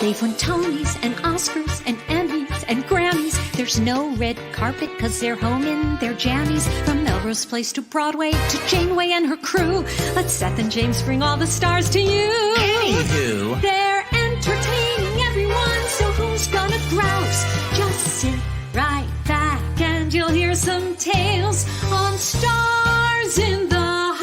They've won Tonys and Oscars and Emmys and Grammys. There's no red carpet because they're home in their jammies. From Melrose Place to Broadway to Janeway and her crew. Let Seth and James bring all the stars to you. Anywho, they're entertaining everyone, so who's gonna grouse? Just sit right back and you'll hear some tales on Stars in the House.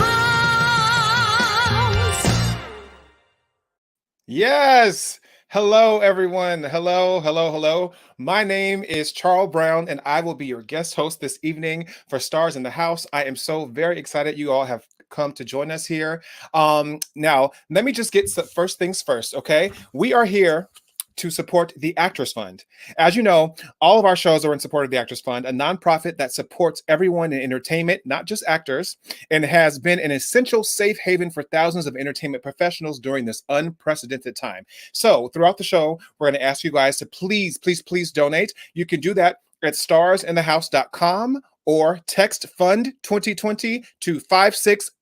Yes. Hello, everyone. Hello. My name is Charl Brown, and I will be your guest host this evening for Stars in the House. I am so very excited you all have come to join us here. Now, let me just get first things first, okay? We are here to support the Actors Fund. As you know, all of our shows are in support of the Actors Fund, a nonprofit that supports everyone in entertainment, not just actors, and has been an essential safe haven for thousands of entertainment professionals during this unprecedented time. So throughout the show, we're going to ask you guys to please donate. You can do that at starsinthehouse.com or text Fund 2020 to 56512.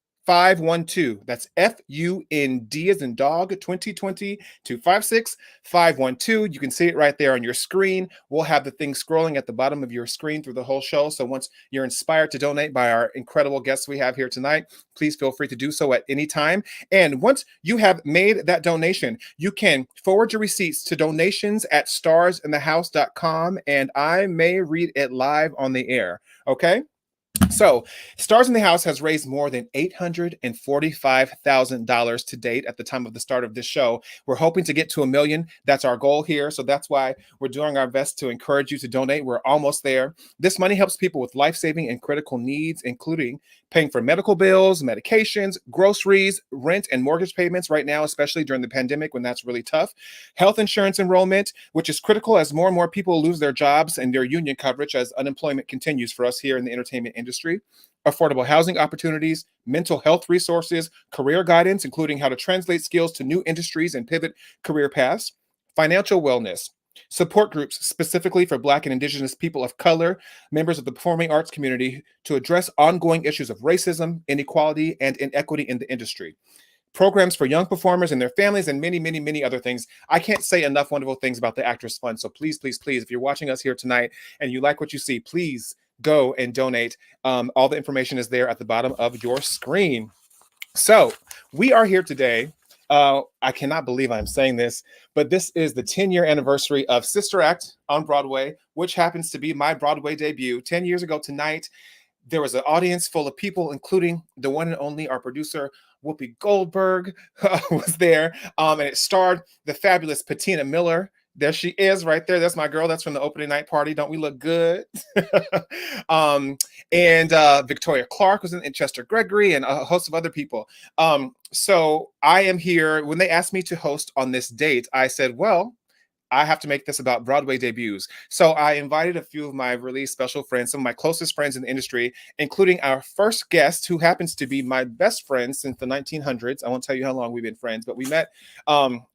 That's FUND as in dog 2020 to 56512. You can see it right there on your screen. We'll have the thing scrolling at the bottom of your screen through the whole show. So once you're inspired to donate by our incredible guests we have here tonight, please feel free to do so at any time. And once you have made that donation, you can forward your receipts to donations@starsinthehouse.com, and I may read it live on the air. Okay? So, Stars in the House has raised more than $845,000 to date at the time of the start of this show. We're hoping to get to $1 million. That's our goal here. So that's why we're doing our best to encourage you to donate. We're almost there. This money helps people with life-saving and critical needs, including paying for medical bills, medications, groceries, rent, and mortgage payments right now, especially during the pandemic when that's really tough. Health insurance enrollment, which is critical as more and more people lose their jobs and their union coverage as unemployment continues for us here in the entertainment industry. Affordable housing opportunities, mental health resources, career guidance, including how to translate skills to new industries and pivot career paths, financial wellness, support groups specifically for Black and Indigenous people of color, members of the performing arts community to address ongoing issues of racism, inequality, and inequity in the industry. Programs for young performers and their families, and many other things. I can't say enough wonderful things about the Actors Fund. So please, if you're watching us here tonight and you like what you see, please go and donate. All the information is there at the bottom of your screen. So we are here today. I cannot believe I'm saying this, but this is the 10-year anniversary of Sister Act on Broadway, which happens to be my Broadway debut. 10 years ago tonight, there was an audience full of people, including the one and only our producer, Whoopi Goldberg, was there. And it starred the fabulous Patina Miller. There she is right there. That's my girl. That's from the opening night party. Don't we look good? And Victoria Clark was in, and Chester Gregory, and a host of other people. So I am here. When they asked me to host on this date, I said, well, I have to make this about Broadway debuts. So I invited a few of my really special friends, some of my closest friends in the industry, including our first guest, who happens to be my best friend since the 1900s. I won't tell you how long we've been friends, but we met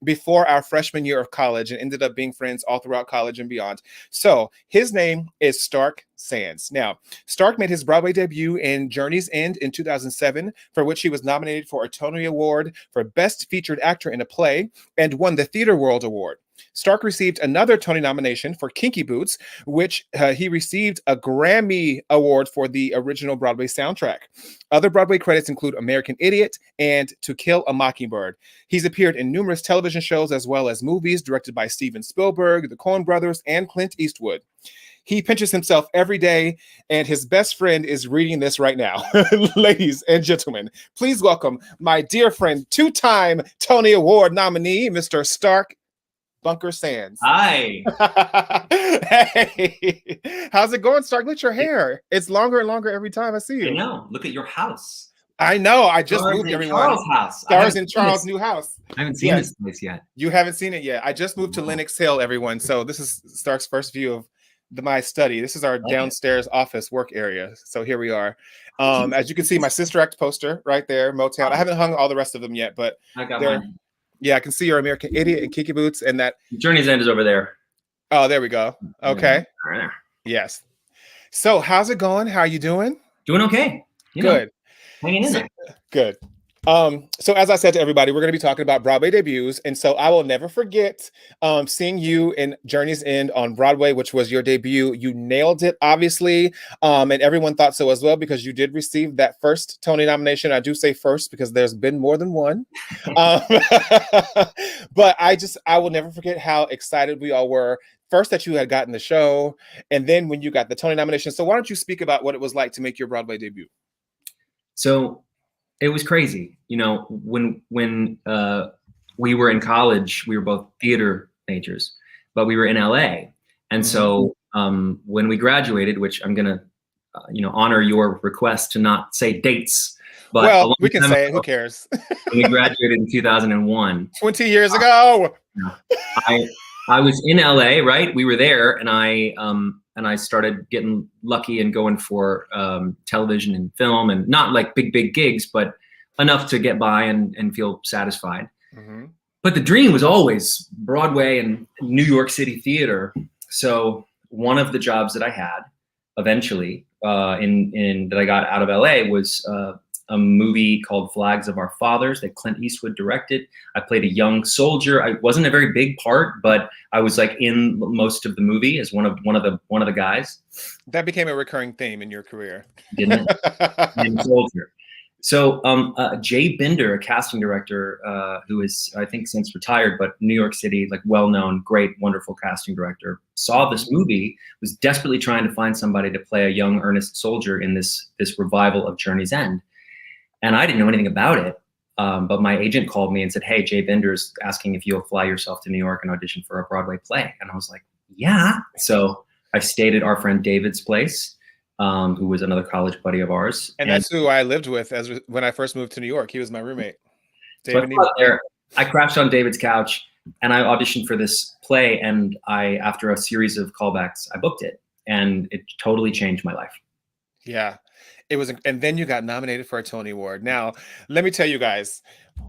before our freshman year of college and ended up being friends all throughout college and beyond. So his name is Stark Sands. Now, Stark made his Broadway debut in Journey's End in 2007, for which he was nominated for a Tony Award for Best Featured Actor in a Play and won the Theater World Award. Stark received another Tony nomination for Kinky Boots, which he received a Grammy Award for the original Broadway soundtrack. Other Broadway credits include American Idiot and To Kill a Mockingbird. He's appeared in numerous television shows as well as movies directed by Steven Spielberg, the Coen brothers, and Clint Eastwood. He pinches himself every day, and his best friend is reading this right now. Ladies and gentlemen, please welcome my dear friend, two-time Tony Award nominee, Mr. Stark Bunker Sands. Hi. Hey, how's it going, Stark? Look at your hair. It's longer and longer every time I see you. I know. Look at your house. I know. I just Stars moved, in everyone. Charl's house. Stars in Charl's new house. I haven't seen this place yet. You haven't seen it yet. I just moved to Lenox Hill, everyone. So this is Stark's first view of my study. This is our downstairs office work area. So here we are. As you can see, my Sister Act poster right there, Motown. I haven't hung all the rest of them yet, but I got mine. Yeah, I can see your American Idiot and Kinky Boots and that. Journey's End is over there. Oh, there we go. Okay. Yeah. Yes. So how's it going? How are you doing? Doing okay. Good. Hanging in there. Good. So as I said to everybody, we're going to be talking about Broadway debuts, and so I will never forget seeing you in Journey's End on Broadway, which was your debut. You nailed it, obviously, and everyone thought so as well because you did receive that first Tony nomination. I do say first because there's been more than one, but I will never forget how excited we all were. First that you had gotten the show, and then when you got the Tony nomination. So why don't you speak about what it was like to make your Broadway debut? So it was crazy. You know, when we were in college, we were both theater majors, but we were in LA. And so when we graduated, which I'm going to, honor your request to not say dates. But well, we can say it. Who cares? When we graduated in 2001. 20 years ago. I was in LA, right? We were there, and I started getting lucky and going for television and film, and not like big gigs, but enough to get by and feel satisfied. But the dream was always Broadway and New York City theater. So one of the jobs that I had eventually that I got out of LA was a movie called Flags of Our Fathers that Clint Eastwood directed. I played a young soldier. I wasn't a very big part, but I was like in most of the movie as one of the guys. That became a recurring theme in your career, didn't it? Soldier. So Jay Binder, a casting director who is, I think, since retired, but New York City, like well-known, great, wonderful casting director, saw this movie, was desperately trying to find somebody to play a young, earnest soldier in this revival of Journey's End. And I didn't know anything about it, but my agent called me and said, hey, Jay Binder's asking if you'll fly yourself to New York and audition for a Broadway play. And I was like, yeah. So I stayed at our friend David's place, who was another college buddy of ours. And that's who I lived with when I first moved to New York. He was my roommate. David. So I crashed on David's couch and I auditioned for this play. And after a series of callbacks, I booked it, and it totally changed my life. Yeah. It was, and then you got nominated for a Tony Award. Now, let me tell you guys,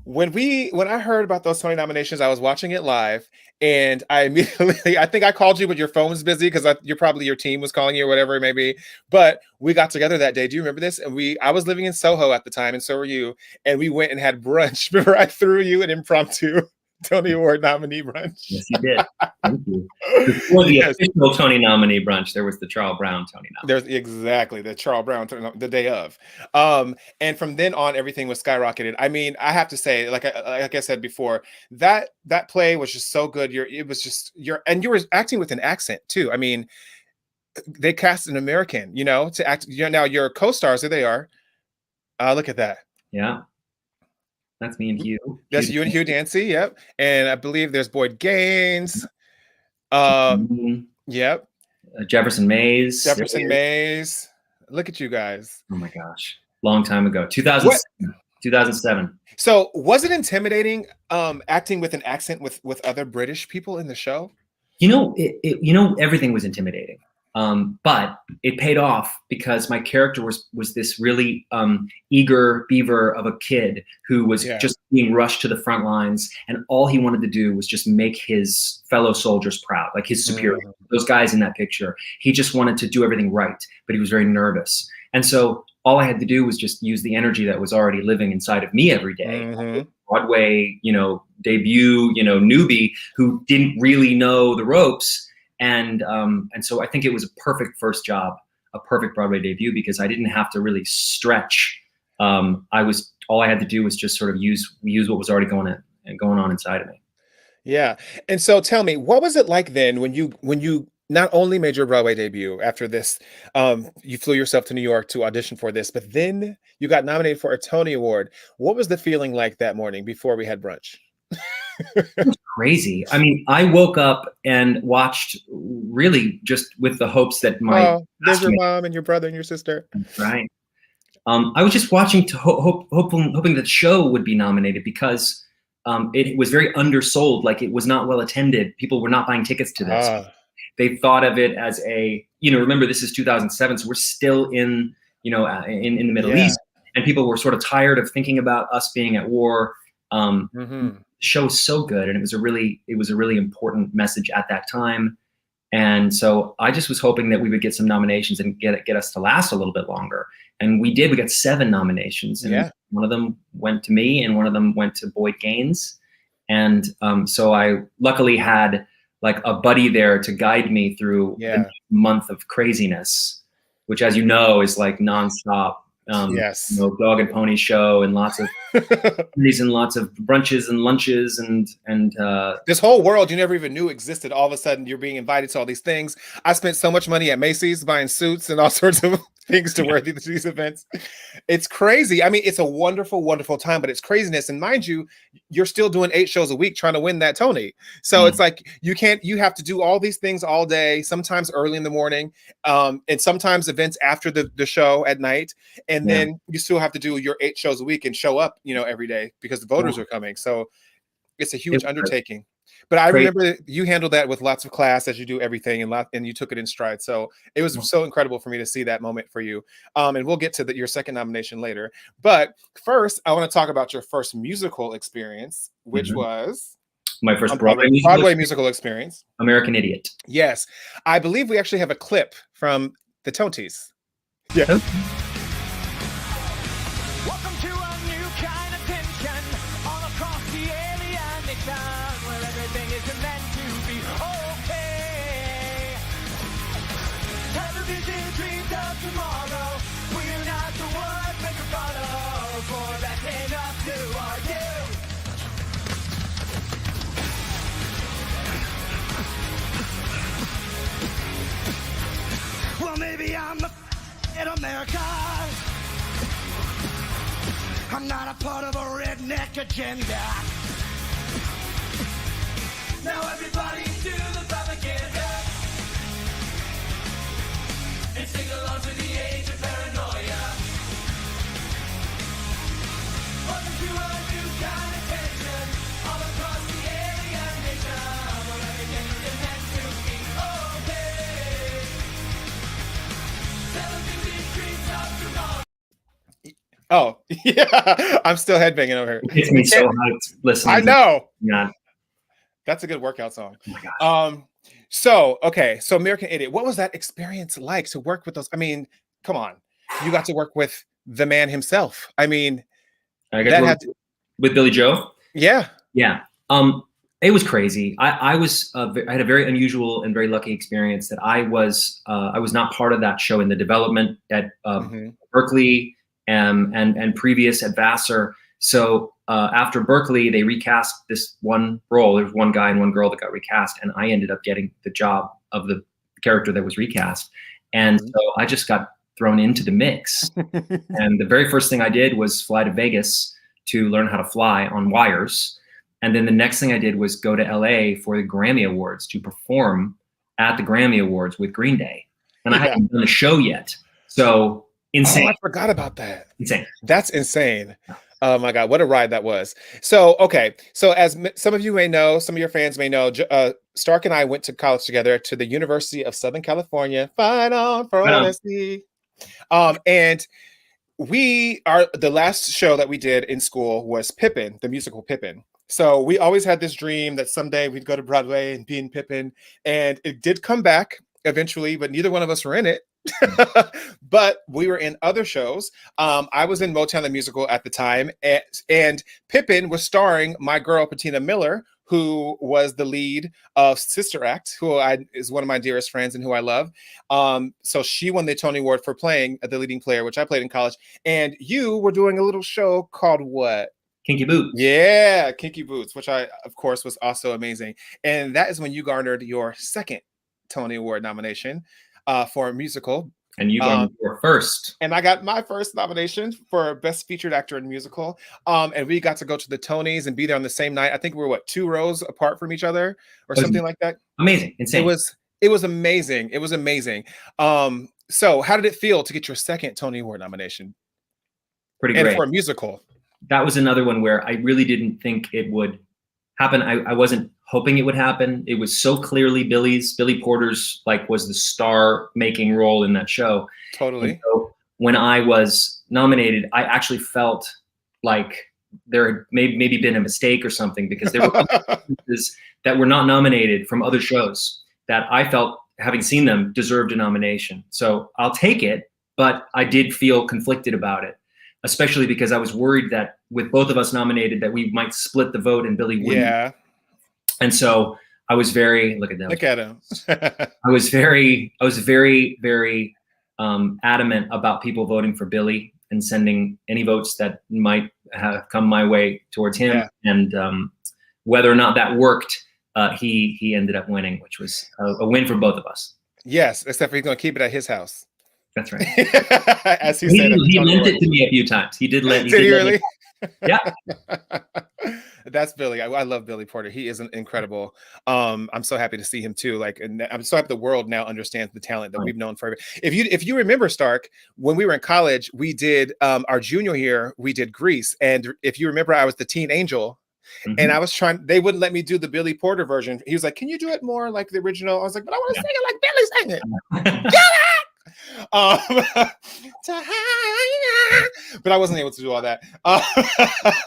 when I heard about those Tony nominations, I was watching it live, and I immediately, I think I called you, but your phone was busy because your team was calling you or whatever it may be. But we got together that day. Do you remember this? And I was living in Soho at the time, and so were you. And we went and had brunch. Remember, I threw you an impromptu Tony Award nominee brunch. Yes, you did. Thank you. Before the official Tony nominee brunch, there was the Charl Brown Tony nominee. There's exactly the Charl Brown the day of, and from then on, everything was skyrocketed. I mean, I have to say, like I said before, that play was just so good. And you were acting with an accent too. I mean, they cast an American, to act. Now your co-stars, there they are. Look at that. Yeah. That's me and Hugh. That's you and Hugh Dancy, yep. And I believe there's Boyd Gaines. Yep. Jefferson Mays. Jefferson Mays. Look at you guys. Oh my gosh. Long time ago. 2007. So was it intimidating acting with an accent with other British people in the show? Everything was intimidating. But it paid off because my character was this really eager beaver of a kid who was just being rushed to the front lines, and all he wanted to do was just make his fellow soldiers proud, like his superior, those guys in that picture. He just wanted to do everything right, but he was very nervous. And so all I had to do was just use the energy that was already living inside of me every day. Broadway, debut, newbie who didn't really know the ropes. And so I think it was a perfect first job, a perfect Broadway debut, because I didn't have to really stretch. All I had to do was just sort of use what was already going on inside of me. Yeah. And so tell me, what was it like then when you not only made your Broadway debut after this, you flew yourself to New York to audition for this, but then you got nominated for a Tony Award. What was the feeling like that morning before we had brunch? It was crazy. I mean, I woke up and watched really just with the hopes that there's your mom and your brother and your sister. Right. I was just watching to hoping that the show would be nominated because it was very undersold. Like, it was not well attended. People were not buying tickets to this. They thought of it as remember, this is 2007, so we're still in the Middle East, and people were sort of tired of thinking about us being at war. The show was so good, and it was a really important message at that time. And so I just was hoping that we would get some nominations and get us to last a little bit longer. And we did. We got 7 nominations, and one of them went to me, and one of them went to Boyd Gaines. And so I luckily had like a buddy there to guide me through the month of craziness, which, as you know, is like nonstop. Dog and pony show, and lots of and lots of brunches and lunches, and this whole world you never even knew existed. All of a sudden, you're being invited to all these things. I spent so much money at Macy's buying suits and all sorts of things to wear these events. It's crazy. I mean, it's a wonderful, wonderful time, but it's craziness. And mind you, you're still doing 8 shows a week trying to win that Tony. So it's like you have to do all these things all day, sometimes early in the morning, and sometimes events after the show at night. And then you still have to do your 8 shows a week and show up, every day because the voters are coming. So it's a huge undertaking. But I remember you handled that with lots of class, as you do everything, and you took it in stride. So it was so incredible for me to see that moment for you. And we'll get to your second nomination later. But first, I want to talk about your first musical experience, which was my first Broadway musical experience. American Idiot. Yes. I believe we actually have a clip from the Tonys. Yeah. Welcome to a new kind of tension all across the alien nation, where everything is meant to be okay. Television dreams of tomorrow. We're not the ones meant to follow, for that's enough to argue. Well, maybe I'm in America. I'm not a part of a redneck agenda. Now everybody to the propaganda and sing along to the age of paranoia. Welcome to a new kind of tension all across the alien nation, where everything is meant to be okay. Television dreams of tomorrow. Oh, yeah. I'm still headbanging over here. It gets me so hot listening. I know. Yeah. That's a good workout song. Oh my gosh. So American Idiot. What was that experience like to work with those? I mean, come on. You got to work with the man himself. I mean, with Billy Joe? Yeah. Yeah. It was crazy. I had a very unusual and very lucky experience that I was not part of that show in the development at Berkeley and previous at Vassar. So after Berkeley, they recast this one role. There was one guy and one girl that got recast, and I ended up getting the job of the character that was recast. And so I just got thrown into the mix. And the very first thing I did was fly to Vegas to learn how to fly on wires. And then the next thing I did was go to LA for the Grammy Awards to perform at the Grammy Awards with Green Day. And I hadn't done a show yet. So insane. Oh, I forgot about that. Insane. That's insane. Oh my God, what a ride that was. So, okay. So as some of you may know, some of your fans may know, Stark and I went to college together to the University of Southern California. Fight on for honesty. And the last show that we did in school was Pippin, the musical Pippin. So we always had this dream that someday we'd go to Broadway and be in Pippin. And it did come back eventually, but neither one of us were in it. But we were in other shows. I was in Motown the Musical at the time, and Pippin was starring my girl Patina Miller, who was the lead of Sister Act, who is one of my dearest friends and who I love. So she won the Tony Award for playing the leading player, which I played in college. And you were doing a little show called what? Kinky Boots. Yeah, Kinky Boots, which of course, was also amazing. And that is when you garnered your second Tony Award nomination for a musical. And you got your first. And I got my first nomination for Best Featured Actor in Musical. And we got to go to the Tonys and be there on the same night. I think we were 2 rows apart from each other or something like that. Amazing. Insane. It was amazing. It was amazing. So how did it feel to get your second Tony Award nomination? Pretty great. And for a musical. That was another one where I really didn't think it would happen. I wasn't hoping it would happen. It was so clearly Billy Porter's was the star making role in that show. Totally. And so when I was nominated, I actually felt like there had maybe been a mistake or something, because there were pieces that were not nominated from other shows. that I felt, having seen them, deserved a nomination. So I'll take it, but I did feel conflicted about it, especially because I was worried that with both of us nominated that we might split the vote and Billy wouldn't. Yeah. And so I was very, look at them. Look at him. I was very, very adamant about people voting for Billy and sending any votes that might have come my way towards him. Yeah. And whether or not that worked, he ended up winning, which was a win for both of us. Yes, except for he's going to keep it at his house. That's right. As he said. He lent it to me a few times. He did let me. Did he really? Yeah. That's Billy. I love Billy Porter. He is incredible. I'm so happy to see him too. Like, and I'm so happy the world now understands the talent that we've known forever. If you remember, Stark, when we were in college, we did our junior year, we did Grease. And if you remember, I was the teen angel. Mm-hmm. And I was they wouldn't let me do the Billy Porter version. He was like, "Can you do it more like the original?" I was like, "But I want to sing it like Billy sang it." Get it! But I wasn't able to do all that.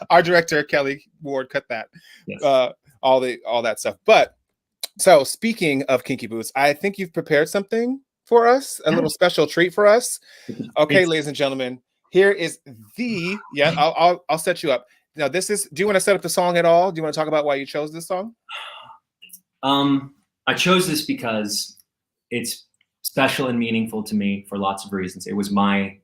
Our director Kelly Ward cut that, yes. all that stuff. But so speaking of Kinky Boots, I think you've prepared something for us, a little special treat for us. Okay, ladies and gentlemen, here is I'll set you up. Now, do you want to set up the song at all? Do you want to talk about why you chose this song? I chose this because it's special and meaningful to me for lots of reasons. It was my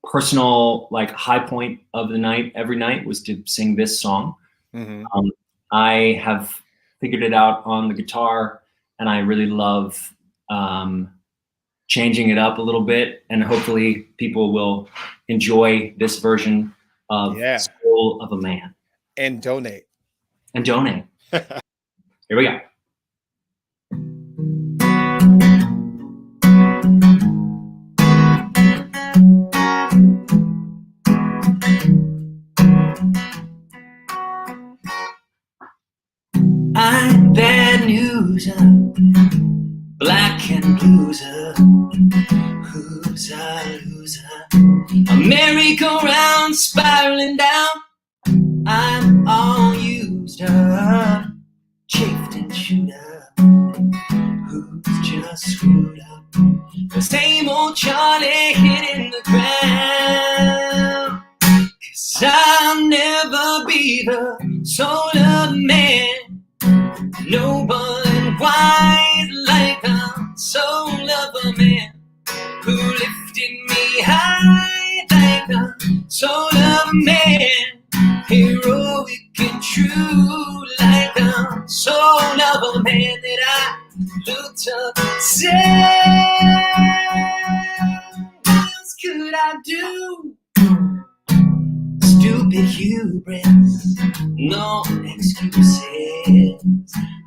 personal high point of the night. Every night was to sing this song. Mm-hmm. I have figured it out on the guitar, and I really love changing it up a little bit, and hopefully people will enjoy this version of Soul of a Man. And donate. Here we go. I'm bad news, black and blueser, who's a loser? A merry-go-round spiraling down. I'm all used up, chafed and chewed up. Who's just screwed up? The same old Charlie hitting the ground. 'Cause I'll never be the soul of man, noble and wise like the soul of a man who lifted me high like the soul of a man, heroic and true like the soul of a man that I looked up and said, what else could I do? Stupid hubris, no excuses.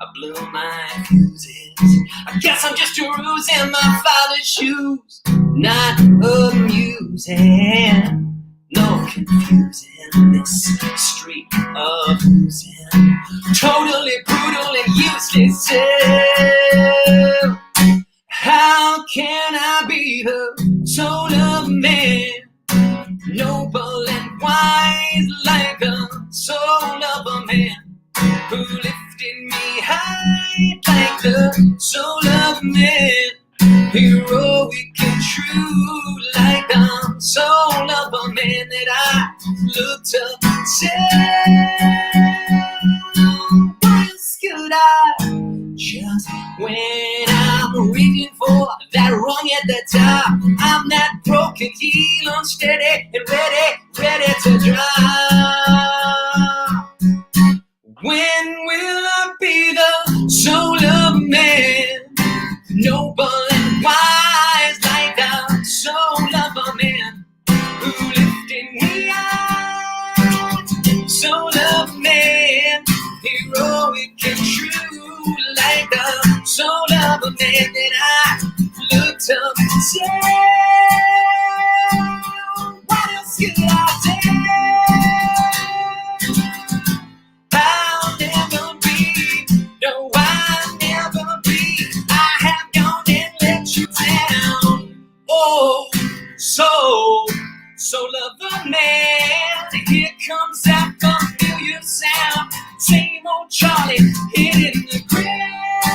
I blew my fuses. I guess I'm just a ruse in my father's shoes. Not amusing, no confusing this streak of losing. Totally brutal and useless. How can I be the soul of man, noble and wise like the soul of a man who lifted me high like the soul of man, heroic and true like the soul of a man that I looked up and said, what else could I? Just when I'm reaching for that rung at the top, I'm that broken heel, unsteady and ready to drop. When will I be the soul of man, noble and wise like the soul of a man who lifted me high, soul of man, heroic and true like the soul of a man that I looked up and said, what else could I do? I'll never be, no, I'll never be. I have gone and let you down. Oh, soul of a man. Here comes that familiar sound. Same old Charlie hitting the ground.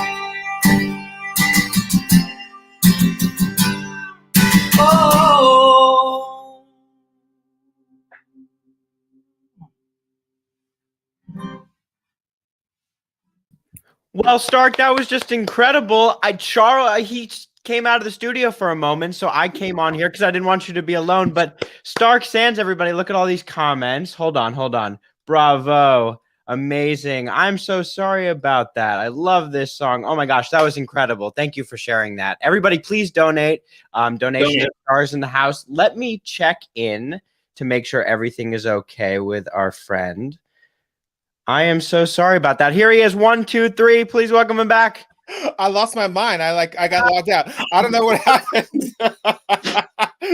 Well, Stark, that was just incredible. Charl, he came out of the studio for a moment, so I came on here because I didn't want you to be alone. But Stark Sands, everybody, look at all these comments. Hold on. Bravo. Amazing. I'm so sorry about that. I love this song. Oh my gosh, that was incredible. Thank you for sharing that. Everybody, please donate. Donation to Stars in the House. Let me check in to make sure everything is okay with our friend. I am so sorry about that. Here he is. 1, 2, 3. Please welcome him back. I lost my mind. I got logged out. I don't know what happened.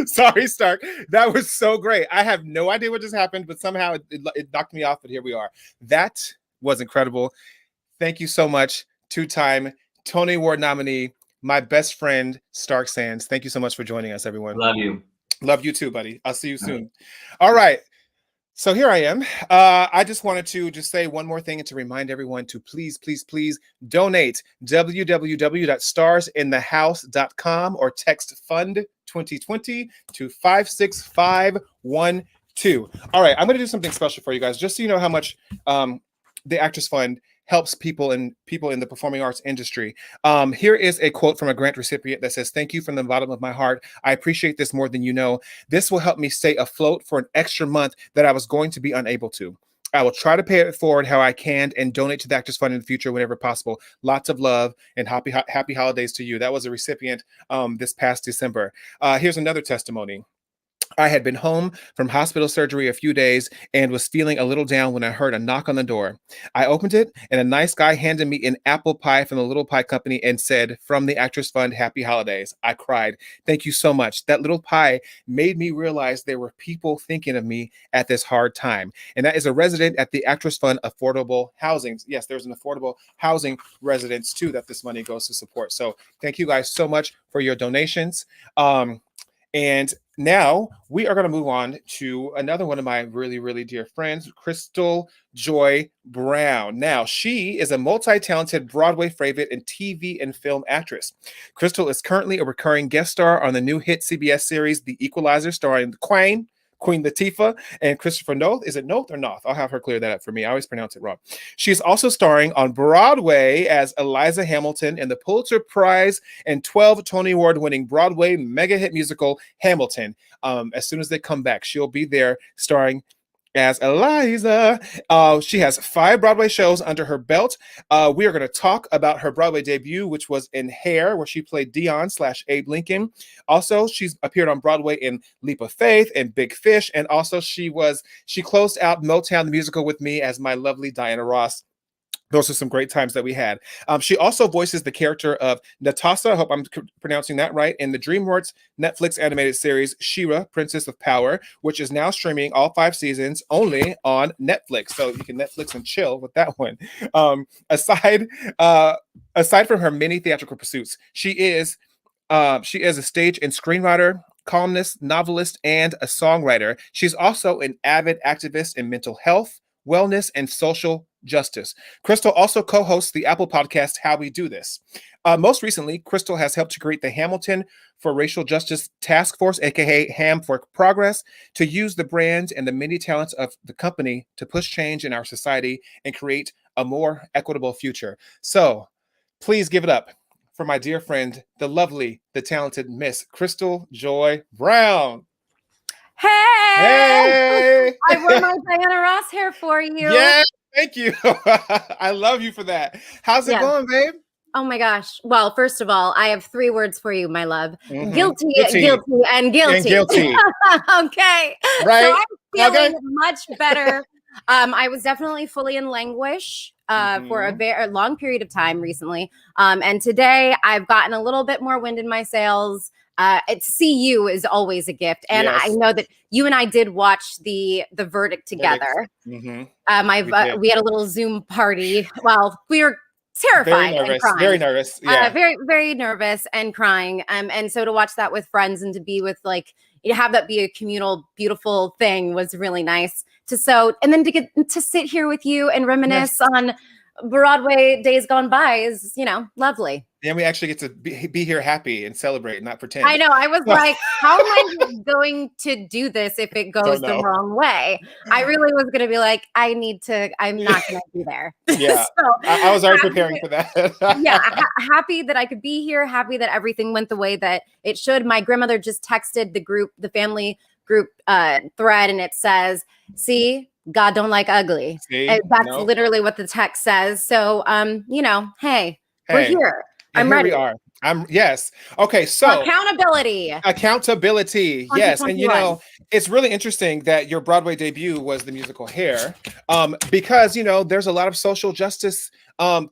Sorry, Stark. That was so great. I have no idea what just happened, but somehow it knocked me off. But here we are. That was incredible. Thank you so much. 2-time Tony Award nominee, my best friend, Stark Sands. Thank you so much for joining us, everyone. Love you. Love you too, buddy. I'll see you soon. All right. So here I am. I just wanted to say one more thing and to remind everyone to please donate. www.starsinthehouse.com or text fund 2020 to 56512. All right, I'm going to do something special for you guys, just so you know how much the Actors Fund helps people in the performing arts industry. Here is a quote from a grant recipient that says, "Thank you from the bottom of my heart. I appreciate this more than you know. This will help me stay afloat for an extra month that I was going to be unable to. I will try to pay it forward how I can and donate to the Actors Fund in the future whenever possible. Lots of love and happy holidays to you." That was a recipient this past December. Here's another testimony. "I had been home from hospital surgery a few days and was feeling a little down when I heard a knock on the door. I opened it and a nice guy handed me an apple pie from the Little Pie Company and said, 'From the Actors Fund, happy holidays.' I cried. Thank you so much. That little pie made me realize there were people thinking of me at this hard time." And that is a resident at the Actors Fund Affordable Housing. Yes, there's an affordable housing residence too that this money goes to support. So thank you guys so much for your donations. And now we are going to move on to another one of my really, really dear friends, Krystal Joy Brown. Now, she is a multi-talented Broadway favorite and TV and film actress. Krystal is currently a recurring guest star on the new hit CBS series, The Equalizer, starring Queen Latifah and Christopher Noth. Is it Noth or Noth? I'll have her clear that up for me. I always pronounce it wrong. She's also starring on Broadway as Eliza Hamilton in the Pulitzer Prize and 12 Tony Award winning Broadway mega hit musical Hamilton. As soon as they come back, she'll be there starring as Eliza. She has 5 Broadway shows under her belt. We are going to talk about her Broadway debut, which was in Hair, where she played Dion/Abe Lincoln. Also, she's appeared on Broadway in Leap of Faith and Big Fish. And also she closed out Motown the Musical with me as my lovely Diana Ross. Those are some great times that we had. She also voices the character of Natasha, I hope I'm pronouncing that right, in the DreamWorks Netflix animated series She-Ra, Princess of Power, which is now streaming all 5 seasons only on Netflix. So you can Netflix and chill with that one. Aside from her many theatrical pursuits, she is a stage and screenwriter, columnist, novelist, and a songwriter. She's also an avid activist in mental health, wellness, and social justice. Krystal also co-hosts the Apple podcast, How We Do This. Most recently, Krystal has helped to create the Hamilton for Racial Justice Task Force, aka HAM for Progress, to use the brand and the many talents of the company to push change in our society and create a more equitable future. So please give it up for my dear friend, the lovely, the talented Miss Krystal Joy Brown. Hey! I wore my Diana Ross hair for you. Yeah, thank you. I love you for that. How's it going, babe? Oh my gosh. Well, first of all, I have 3 words for you, my love. Mhm. Guilty, and guilty. And guilty. Okay. Right? So I'm feeling much better. I was definitely fully in languish for a very long period of time recently. And today I've gotten a little bit more wind in my sails. To see you is always a gift. And Yes. I know that you and I did watch the verdict together. We had a little Zoom party. Well, we were terrified and crying. Very nervous. Yeah. Very, very nervous and crying. And so to watch that with friends and to be with have that be a communal, beautiful thing was really nice. And then to get to sit here with you and reminisce on Broadway days gone by is, lovely. And we actually get to be here happy and celebrate, not pretend. I know. I was like, how am I going to do this if it goes the wrong way? I really was going to be like, I'm not going to be there. Yeah. So, I was already preparing for that. Happy that I could be here. Happy that everything went the way that it should. My grandmother just texted the family group thread, and it says, see, God don't like ugly. And that's literally what the text says. So, hey, we're here. I'm ready. Here we are. Yes. Okay. So accountability. Yes. And it's really interesting that your Broadway debut was the musical Hair, because there's a lot of social justice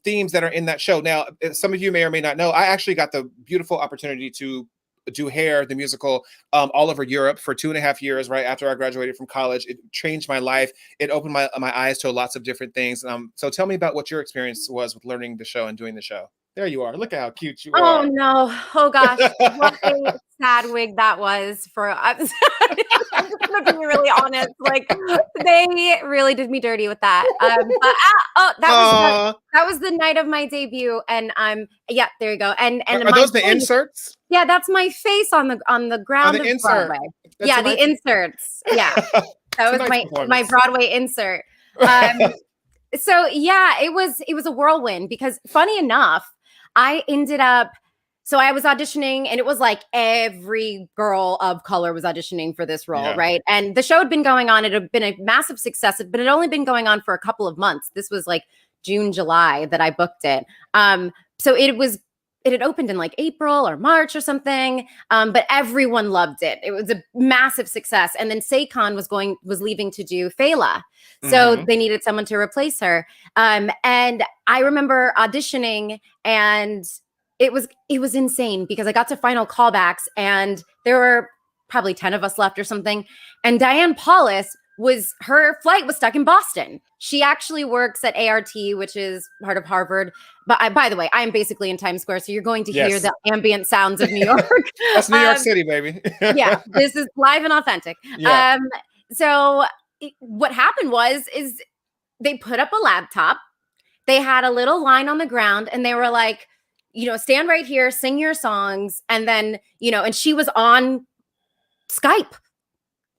themes that are in that show. Now, some of you may or may not know, I actually got the beautiful opportunity to do Hair, the musical, all over Europe for 2.5 years, right after I graduated from college. It changed my life. It opened my eyes to lots of different things. So tell me about what your experience was with learning the show and doing the show. There you are. Look at how cute you are. Oh no. Oh gosh. What a sad wig that was for I'm gonna be really honest. Like they really did me dirty with that. That was the night of my debut. And yeah, there you go. And are those the inserts? Yeah, that's my face on the ground of Broadway. Yeah, the inserts. Yeah. That was my Broadway insert. So yeah, it was a whirlwind because funny enough, I ended up, so I was auditioning and it was like every girl of color was auditioning for this role, right? And the show had been going on, it had been a massive success, but it had only been going on for a couple of months. This was like June, July that I booked it. So it had opened in like April or March or something, but everyone loved it. It was a massive success. And then Saycon was leaving to do Fela. So they needed someone to replace her. And I remember auditioning and it was insane because I got to final callbacks and there were probably 10 of us left or something. And Diane Paulus her flight was stuck in Boston. She actually works at ART, which is part of Harvard. But by the way, I'm basically in Times Square, so you're going to hear the ambient sounds of New York. That's New York City, baby. Yeah, this is live and authentic. Yeah. What happened is they put up a laptop. They had a little line on the ground, and they were like, stand right here, sing your songs, and then and she was on Skype.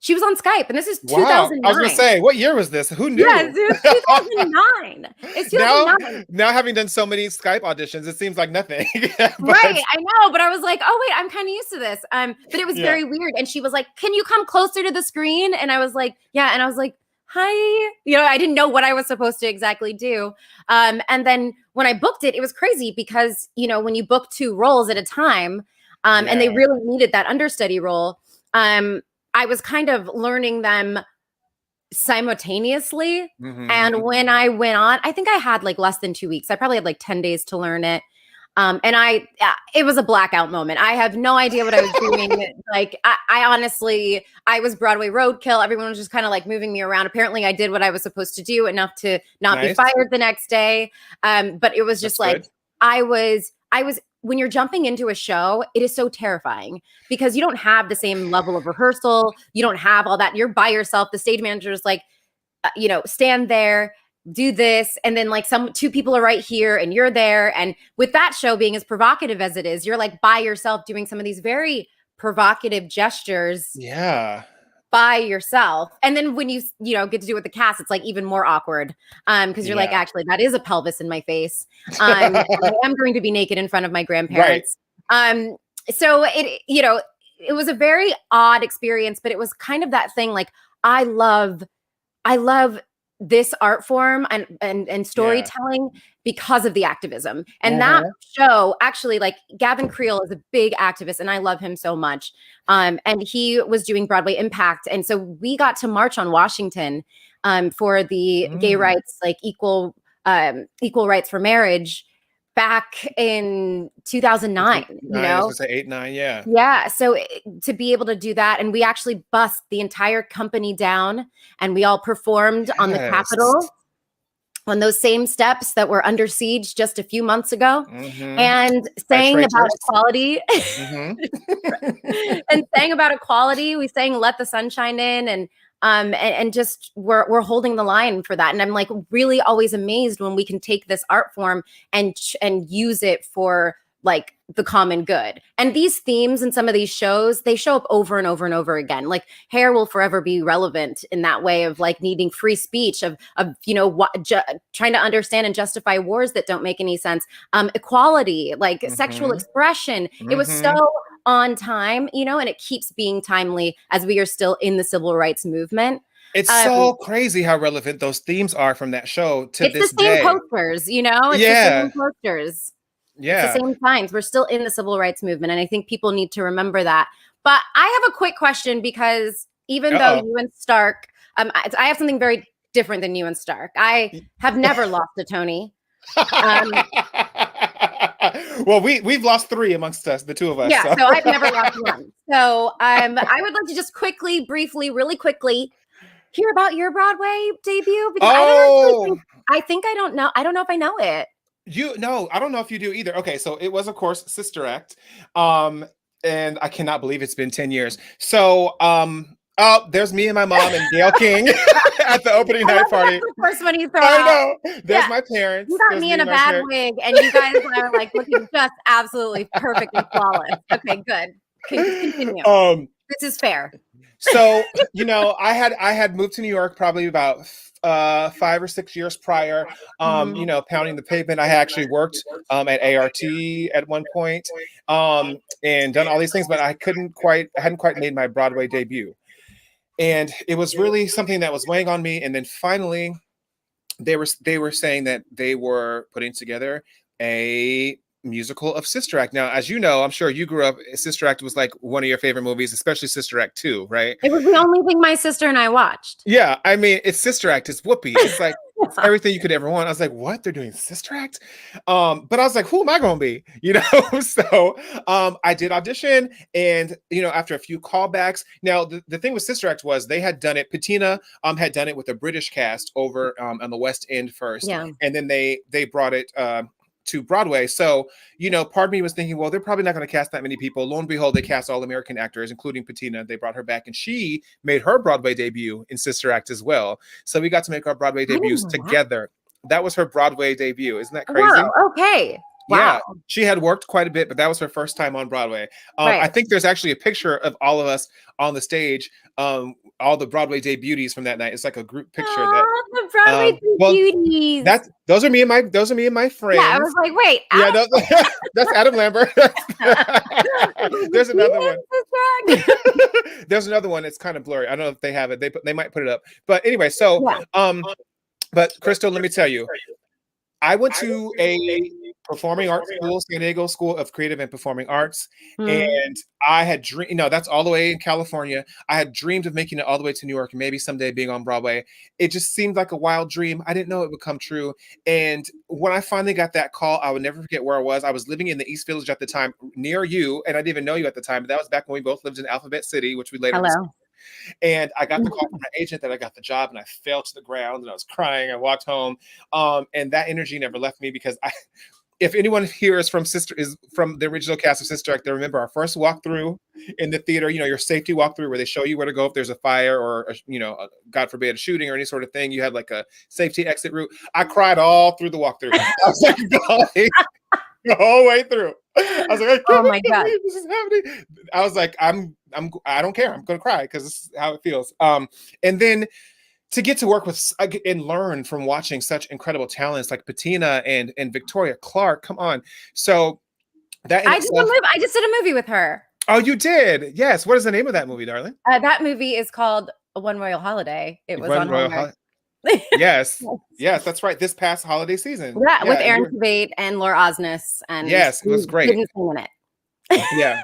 She was on Skype, and this is 2009. I was going to say, what year was this? Who knew? Yes, it was 2009. It's 2009. Now, having done so many Skype auditions, it seems like nothing. Right, I know, but I was like, oh, wait, I'm kind of used to this. But it was very weird. And she was like, can you come closer to the screen? And I was like, yeah. And I was like, hi. I didn't know what I was supposed to exactly do. And then when I booked it, it was crazy because, when you book 2 roles at a time, and they really needed that understudy role, I was kind of learning them simultaneously. And when I went on, I think I had like less than 2 weeks. I probably had like 10 days to learn it. And it was a blackout moment. I have no idea what I was doing. Like, I honestly, I was Broadway roadkill. Everyone was just kind of like moving me around. Apparently I did what I was supposed to do enough to not be fired the next day. But it was just good. I was when you're jumping into a show, it is so terrifying because you don't have the same level of rehearsal. You don't have all that. You're by yourself. The stage manager is like, stand there, do this. And then like 2 people are right here and you're there. And with that show being as provocative as it is, you're like by yourself doing some of these very provocative gestures. Yeah. By yourself. And then when you get to do it with the cast, it's like even more awkward because you're like, actually, that is a pelvis in my face. I am going to be naked in front of my grandparents. Right. So it was a very odd experience, but it was kind of that thing. Like, I love this art form and storytelling because of the activism. And that show, actually, like, Gavin Creel is a big activist and I love him so much. And he was doing Broadway Impact. And so we got to march on Washington for the gay rights, like equal rights for marriage back in 2009, I was gonna say 8, 9, yeah. Yeah. So to be able to do that, and we actually bussed the entire company down and we all performed on the Capitol on those same steps that were under siege just a few months ago and sang about equality and sang about equality. We sang Let the Sunshine In. And and just we're holding the line for that. And I'm like really always amazed when we can take this art form and use it for like the common good. And these themes in some of these shows, they show up over and over and over again. Like hair will forever be relevant in that way of like needing free speech, of trying to understand and justify wars that don't make any sense. Equality, like sexual expression. It was so on time, and it keeps being timely as we are still in the civil rights movement. It's so crazy how relevant those themes are from that show to this the same day. posters, it's the same posters. Yeah. It's the same times. We're still in the civil rights movement. And I think people need to remember that. But I have a quick question, because even though you and Stark, I have something very different than you and Stark. I have never lost a Tony. Well, we've lost 3 amongst us, the 2 of us. Yeah, so I've never lost one. So I would like to just quickly, briefly, really quickly hear about your Broadway debut, because I don't know. I don't know if I know it. I don't know if you do either. Okay, so it was, of course, Sister Act. And I cannot believe it's been 10 years. So there's me and my mom and Gail King at the opening night party. That's the first one you throw I out. know. There's my parents. You got me in a bad wig, and you guys are like looking just absolutely perfect and flawless. Okay, good. Continue. This is fair. So, I had moved to New York probably about 5 or 6 years prior, pounding the pavement. I had actually worked at ART at one point, and done all these things, but I hadn't quite made my Broadway debut. And it was really something that was weighing on me. And then finally they were saying that they were putting together a musical of Sister Act. Now, as you know, I'm sure you grew up, Sister Act was like one of your favorite movies, especially Sister Act 2, right? It was the only thing my sister and I watched. Yeah, I mean, it's Sister Act, it's Whoopi. It's like it's everything you could ever want. I was like, what? They're doing Sister Act? But I was like, who am I gonna be? So I did audition, and after a few callbacks. Now, the thing with Sister Act was they had done it, Patina had done it with a British cast over on the West End first. Yeah. And then they brought it to Broadway. So, part of me was thinking, well, they're probably not going to cast that many people. Lo and behold, they cast all American actors, including Patina. They brought her back, and she made her Broadway debut in Sister Act as well. So we got to make our Broadway debuts together. That was her Broadway debut. Isn't that crazy? Wow, okay. Wow. Yeah, she had worked quite a bit, but that was her first time on Broadway. Right. I think there's actually a picture of all of us on the stage, all the Broadway debutees from that night. It's like a group picture. The Broadway debutees. Those are me and my friends. Yeah, I was like, wait. That's Adam Lambert. There's another one. There's another one. It's kind of blurry. I don't know if they have it. They might put it up. But anyway, so but Krystal, let me tell you, I went to a performing arts school, San Diego School of Creative and Performing Arts. And I had dreamed, that's all the way in California. I had dreamed of making it all the way to New York and maybe someday being on Broadway. It just seemed like a wild dream. I didn't know it would come true. And when I finally got that call, I would never forget where I was. I was living in the East Village at the time, near you. And I didn't even know you at the time, but that was back when we both lived in Alphabet City, which we later discovered. And I got the call from my agent that I got the job, and I fell to the ground and I was crying. I walked home. And that energy never left me, because if anyone here is from the original cast of Sister Act, they remember our first walkthrough in the theater, your safety walkthrough where they show you where to go if there's a fire or, God forbid, a shooting or any sort of thing. You have like a safety exit route. I cried all through the walkthrough. I was like, the whole way through. I was like, oh my God, this is happening. I was like, I don't care. I'm going to cry because this is how it feels. And then to get to work with and learn from watching such incredible talents like Patina and Victoria Clark. Come on. So that I just did a movie with her. Oh, you did? Yes. What is the name of that movie, darling? That movie is called One Royal Holiday. It was on Hallmark. Yes, that's right. This past holiday season. Yeah, with Aaron Tveit and Laura Osnes. And yes, it was great. Didn't sing in it. Yeah.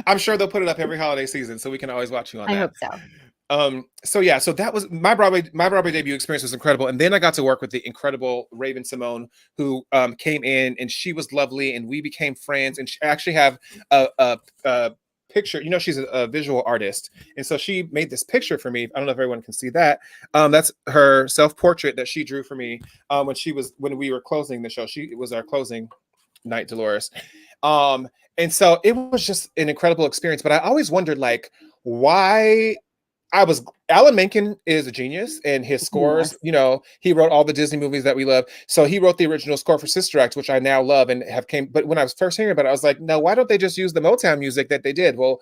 I'm sure they'll put it up every holiday season, so we can always watch you on that. I hope so. So that was my Broadway debut experience was incredible. And then I got to work with the incredible Raven Simone, who came in, and she was lovely, and we became friends. And she actually have a picture, she's a visual artist, and so she made this picture for me. I don't know if everyone can see that. That's her self-portrait that she drew for me when we were closing the show. It was our closing night, Dolores. And so it was just an incredible experience. But I always wondered, like, why Alan Menken is a genius, and his scores, Yes. you know, he wrote all the Disney movies that we love. So he wrote the original score for Sister Act, which I now love and but when I was first hearing about it, I was like, no, why don't they just use the Motown music that they did? Well,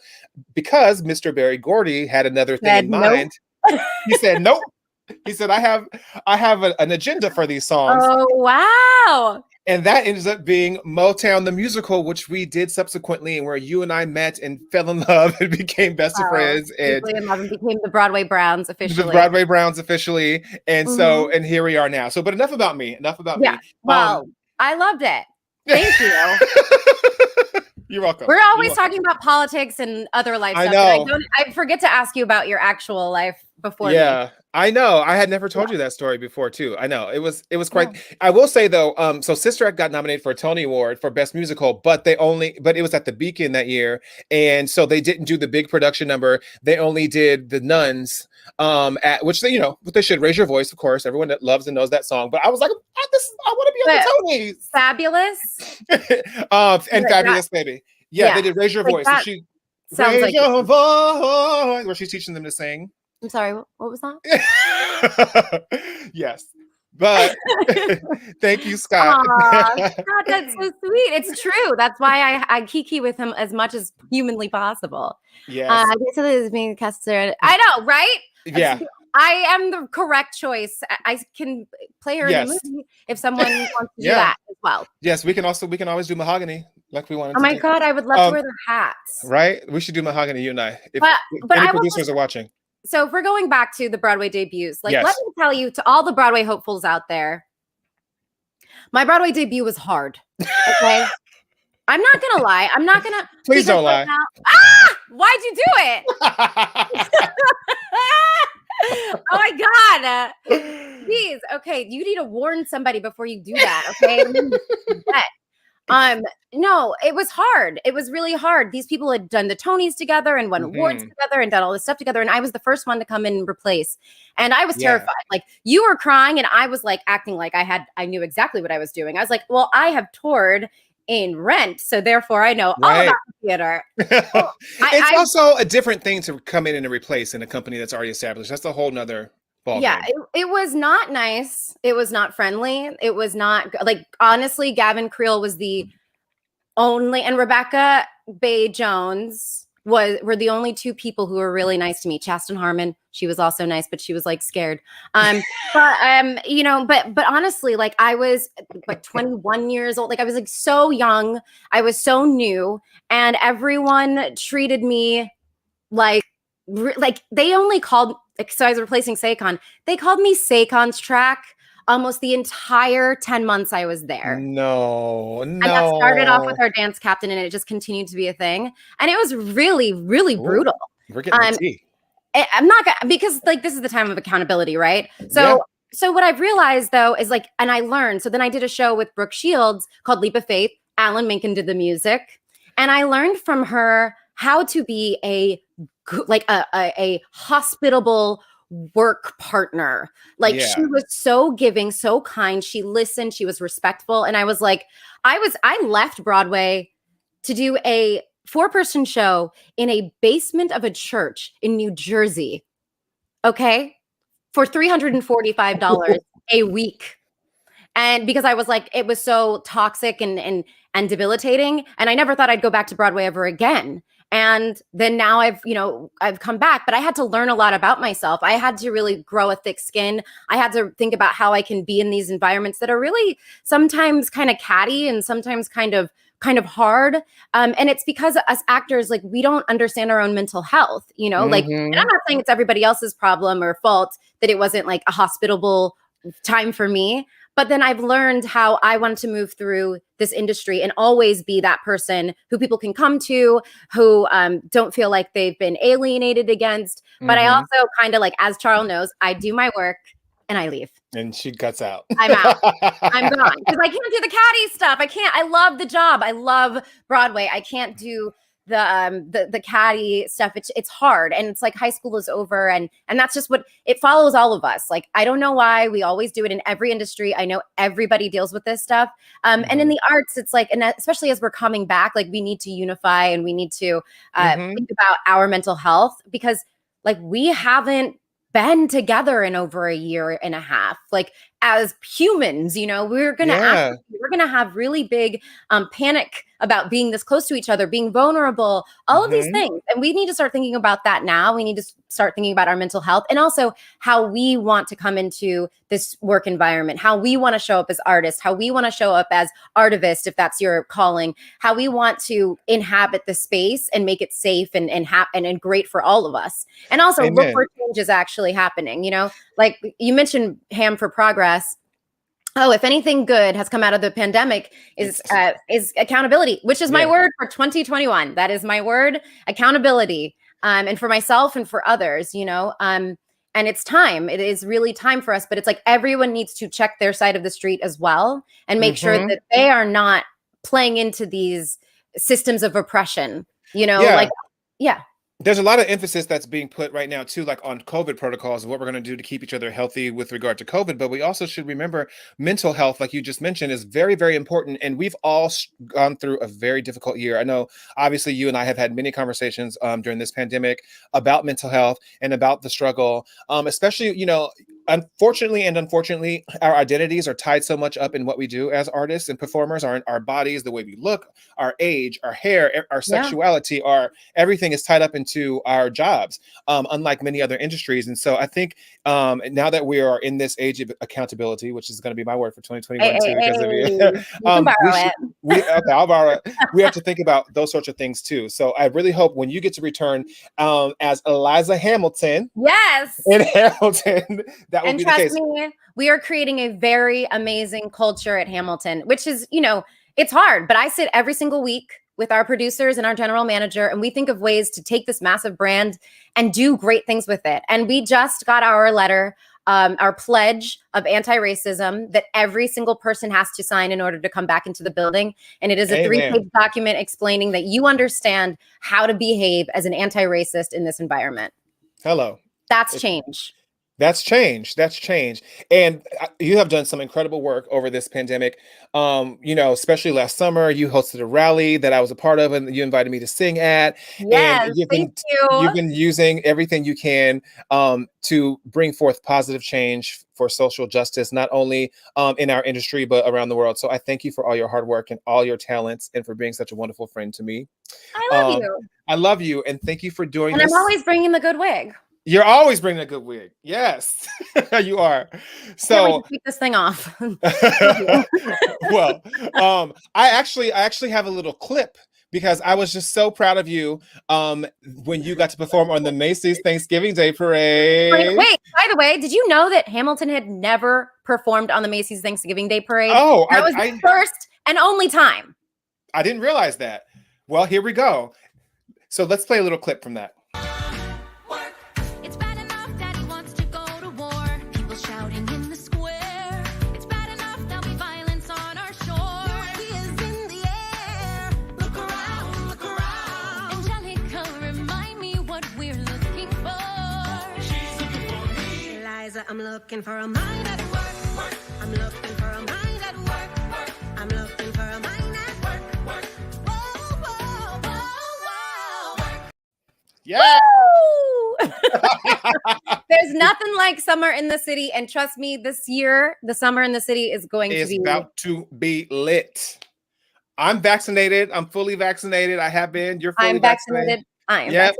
because Mr. Barry Gordy had another thing in Said nope. mind. He said, nope. He said, I have an agenda for these songs. Oh, wow. And that ends up being Motown the Musical, which we did subsequently, and where you and I met and fell in love and became best of friends. And Deeply in love and became the Broadway Browns officially. the Broadway Browns officially. And so, and here we are now. So, but enough about me. Enough about me. Well, I loved it. Thank you. You're welcome. We're always talking about politics and other life I stuff. know. I forget to ask you about your actual life before. Yeah, I know. I had never told you that story before too. I know. It was quite. I will say though, so Sister Act got nominated for a Tony Award for Best Musical, but it was at the Beacon that year, and so they didn't do the big production number. They only did the Nuns, at which they, you know, they should. Raise Your Voice, of course. Everyone that loves and knows that song. But I was like, I want to be on the Tonys. Fabulous. And Fabulous Baby. Yeah, they did Raise Your Voice. And she sounds raise your voice, where she's teaching them to sing. I'm sorry, what was that? Yes, but thank you, Scott. Aw, Scott, that's so sweet. It's true. That's why I kiki with him as much as humanly possible. Yes. I guess it is being custom. I know, right? Yeah. I am the correct choice. I can play her in the movie if someone wants to do that as well. Yes, we can always do Mahogany like we wanted. Oh my God, I would love to wear their hats. Right? We should do Mahogany, you and I. If But any I producers are watching. So if we're going back to the Broadway debuts, like Yes. let me tell you, to all the Broadway hopefuls out there, my Broadway debut was hard. Okay. I'm not gonna lie. I'm not gonna. Please don't lie. Why'd you do it? Oh my God. Please. Okay. You need to warn somebody before you do that. Okay. No, it was hard. It was really hard. These people had done the Tonys together and won awards together and done all this stuff together. And I was the first one to come in and replace. And I was terrified. Like, you were crying and I was like acting like I knew exactly what I was doing. I was like, well, I have toured in Rent, so therefore I know all about the theater. It's also a different thing to come in and replace in a company that's already established. That's a whole nother ballgame. Yeah, it was not nice. It was not friendly. It was not like, honestly, Gavin Creel was the only, and Rebecca Bay Jones were the only two people who were really nice to me. Chasten Harmon, she was also nice, but she was like scared. You know, but honestly, like I was like 21 years old. Like I was like so young. I was so new, and everyone treated me like they only called. So I was replacing Saquon. They called me Saquon's track almost the entire 10 months I was there. No. And that started off with our dance captain, and it just continued to be a thing. And it was really, really brutal. We're getting the tea. I'm not gonna, because like this is the time of accountability, right? So what I've realized though is like, and I learned. So then I did a show with Brooke Shields called Leap of Faith. Alan Menken did the music, and I learned from her how to be a hospitable work partner. Like she was so giving, so kind. She listened, she was respectful. And I was like, I left Broadway to do a 4-person show in a basement of a church in New Jersey. Okay. For $345 a week. And because I was like, it was so toxic and debilitating. And I never thought I'd go back to Broadway ever again. And then now I've come back, but I had to learn a lot about myself. I had to really grow a thick skin. I had to think about how I can be in these environments that are really sometimes kind of catty and sometimes kind of hard. And it's because us actors, like, we don't understand our own mental health, you know, like, and I'm not saying it's everybody else's problem or fault that it wasn't like a hospitable time for me. But then I've learned how I want to move through this industry and always be that person who people can come to, who don't feel like they've been alienated against. But I also kind of, like, as Charl knows, I do my work and I leave. And she guts out. I'm out. I'm gone. Because I can't do the catty stuff. I love the job. I love Broadway. I can't do the catty stuff. It's hard, and it's like high school is over, and that's just what it follows all of us. Like, I don't know why we always do it in every industry. I know everybody deals with this stuff, and in the arts, it's like, and especially as we're coming back, like, we need to unify and we need to think about our mental health, because like we haven't been together in over a year and a half. Like as humans, you know, we're gonna have really big panic about being this close to each other, being vulnerable, all of these things. And we need to start thinking about that now. We need to start thinking about our mental health and also how we want to come into this work environment, how we want to show up as artists, how we want to show up as artivists, if that's your calling, how we want to inhabit the space and make it safe and great for all of us. And also look where change is actually happening. You know, like you mentioned Ham for Progress. Oh, if anything good has come out of the pandemic is accountability, which is my word for 2021. That is my word, accountability, and for myself and for others, you know. And it's time. It is really time for us. But it's like everyone needs to check their side of the street as well and make sure that they are not playing into these systems of oppression. You know, There's a lot of emphasis that's being put right now too, like on COVID protocols and what we're going to do to keep each other healthy with regard to COVID. But we also should remember mental health, like you just mentioned, is very, very important. And we've all gone through a very difficult year. I know, obviously, you and I have had many conversations during this pandemic about mental health and about the struggle, especially, you know, unfortunately, our identities are tied so much up in what we do as artists and performers, our bodies, the way we look, our age, our hair, our sexuality, everything is tied up into our jobs, unlike many other industries. And so I think now that we are in this age of accountability, which is going to be my word for 2021 I'll borrow it. We have to think about those sorts of things too. So I really hope when you get to return as Eliza Hamilton, in Hamilton, that will be the case. Me, we are creating a very amazing culture at Hamilton, which is, you know, it's hard, but I sit every single week with our producers and our general manager, and we think of ways to take this massive brand and do great things with it. And we just got our letter, our pledge of anti-racism that every single person has to sign in order to come back into the building. And it is a 3-page document explaining that you understand how to behave as an anti-racist in this environment. That's change. That's change. That's change. And you have done some incredible work over this pandemic. You know, especially last summer, you hosted a rally that I was a part of and you invited me to sing at. Yes, and you've been using everything you can to bring forth positive change for social justice, not only in our industry, but around the world. So I thank you for all your hard work and all your talents and for being such a wonderful friend to me. I love you. I love you. And thank you for doing this. And I'm always bringing the good wig. You're always bringing a good wig. Yes, you are. So keep this thing off. Well, I actually have a little clip because I was just so proud of you when you got to perform on the Macy's Thanksgiving Day Parade. Wait, by the way, did you know that Hamilton had never performed on the Macy's Thanksgiving Day Parade? Oh, that was the first and only time. I didn't realize that. Well, here we go. So let's play a little clip from that. I'm looking for a mind at work. I'm looking for a mind at work. I'm looking for a mind at work. Whoa, whoa, whoa, whoa. Yeah. There's nothing like summer in the city, and trust me, this year the summer in the city is going to be about to be lit. I'm vaccinated. I'm fully vaccinated. I have been. You're fully vaccinated. I am. Yep.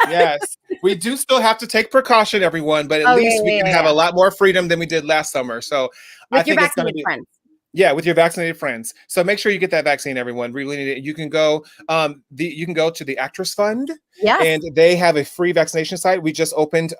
Yes. We do still have to take precaution, everyone, but at least we can have a lot more freedom than we did last summer. So I think it's going to be friends. Yeah, with your vaccinated friends. So make sure you get that vaccine, everyone. We really need it. You can go you can go to the Actress Fund. Yes. And they have a free vaccination site. We just opened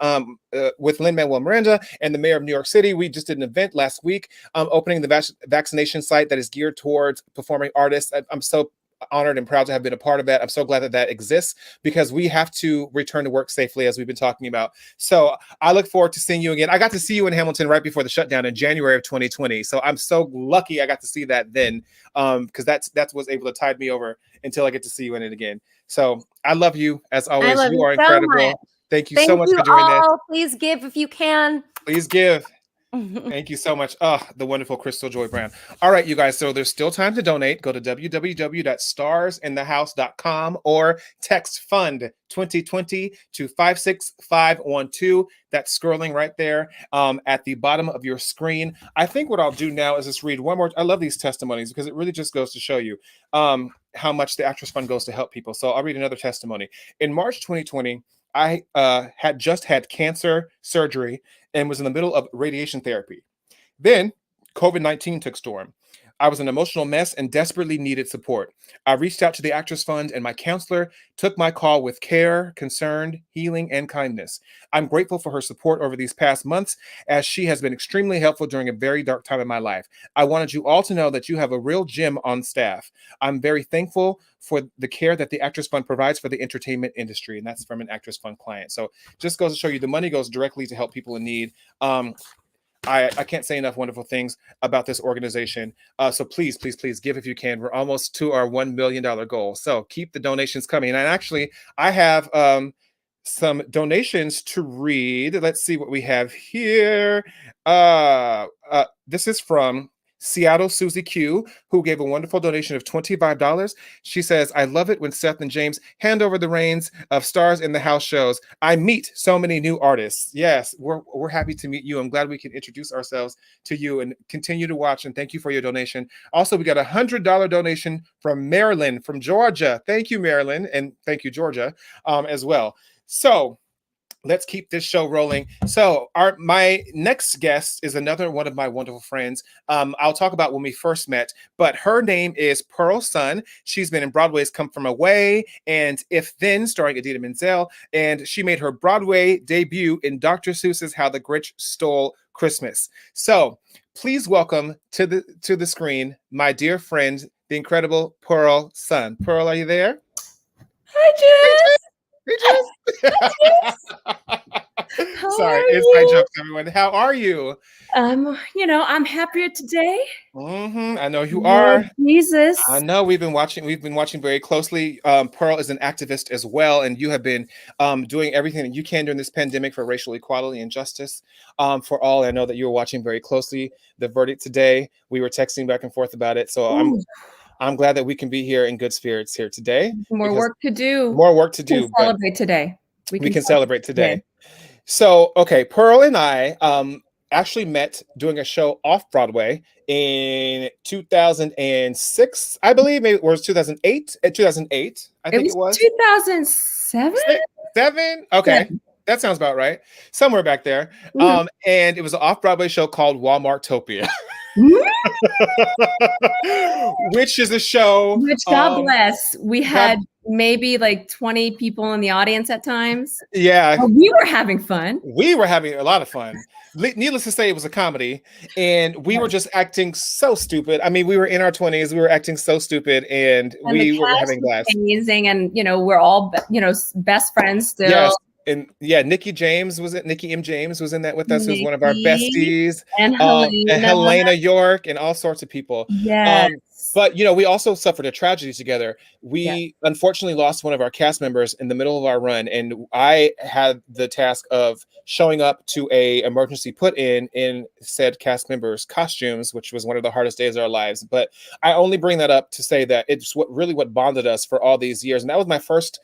with Lin-Manuel Miranda and the mayor of New York City. We just did an event last week opening the vaccination site that is geared towards performing artists. I'm so honored and proud to have been a part of that. I'm so glad that that exists because we have to return to work safely, as we've been talking about. So I look forward to seeing you again. I got to see you in Hamilton right before the shutdown in January of 2020. So I'm so lucky I got to see that then, because that's what's able to tide me over until I get to see you in it again. So I love you as always. You are incredible. Thank you so much for doing this. Please give if you can. Please give. Thank you so much. The wonderful Krystal Joy Brown. All right, you guys. So there's still time to donate. Go to www.starsinthehouse.com or text fund 2020 to 56512. That's scrolling right there at the bottom of your screen. I think what I'll do now is just read one more. I love these testimonies because it really just goes to show you how much the Actress Fund goes to help people. So I'll read another testimony. In March 2020, I had just had cancer surgery and was in the middle of radiation therapy. Then COVID-19 took storm. I was an emotional mess and desperately needed support. I reached out to the Actress Fund, and my counselor took my call with care, concern, healing, and kindness. I'm grateful for her support over these past months, as she has been extremely helpful during a very dark time in my life. I wanted you all to know that you have a real gem on staff. I'm very thankful for the care that the Actress Fund provides for the entertainment industry, and that's from an Actress Fund client. So just goes to show you the money goes directly to help people in need. I can't say enough wonderful things about this organization. So please, please, please give if you can. We're almost to our $1 million goal. So keep the donations coming. And actually, I have some donations to read. Let's see what we have here. This is from Seattle Susie Q, who gave a wonderful donation of $25. She says, I love it when Seth and James hand over the reins of Stars in the House shows. I meet so many new artists. Yes, we're happy to meet you. I'm glad we can introduce ourselves to you and continue to watch. And thank you for your donation. Also, we got a $100 donation from Marilyn from Georgia. Thank you, Marilyn. And thank you, Georgia, as well. So let's keep this show rolling. So my next guest is another one of my wonderful friends. I'll talk about when we first met, but her name is Pearl Sun. She's been in Broadway's Come From Away and If Then, starring Idina Menzel, and she made her Broadway debut in Dr. Seuss's How the Grinch Stole Christmas. So please welcome to the screen my dear friend, the incredible Pearl Sun. Pearl, are you there? Hi, Jess. Sorry, it's my jokes, everyone. How are you? I'm happier today. I know you Lord are. Jesus. I know we've been watching very closely. Pearl is an activist as well, and you have been doing everything that you can during this pandemic for racial equality and justice for all. I know that you were watching very closely the verdict today. We were texting back and forth about it, so I'm glad that we can be here in good spirits here today. More work to do. More work to do. But celebrate today. We can celebrate today. So, okay, Pearl and I actually met doing a show off Broadway in 2006, I believe. Maybe it was 2008. 2008, I think it was 2007. 7. Okay, Yeah. That sounds about right. Somewhere back there. And it was an off Broadway show called Walmartopia. Which is a show Which, God bless, we had maybe like 20 people in the audience at times. Yeah, we were having fun. We were having a lot of fun. Needless to say, it was a comedy, and we were just acting so stupid. I mean, we were in our 20s, we were acting so stupid, and we were having blast. Amazing, and we're all best friends still. Yes. And yeah, Nikki M. James was in that with us. Who's one of our besties, and Helena York, and all sorts of people. Yes. But we also suffered a tragedy together. We unfortunately lost one of our cast members in the middle of our run, and I had the task of showing up to a emergency put in said cast members' costumes, which was one of the hardest days of our lives. But I only bring that up to say that it's what bonded us for all these years, and that was my first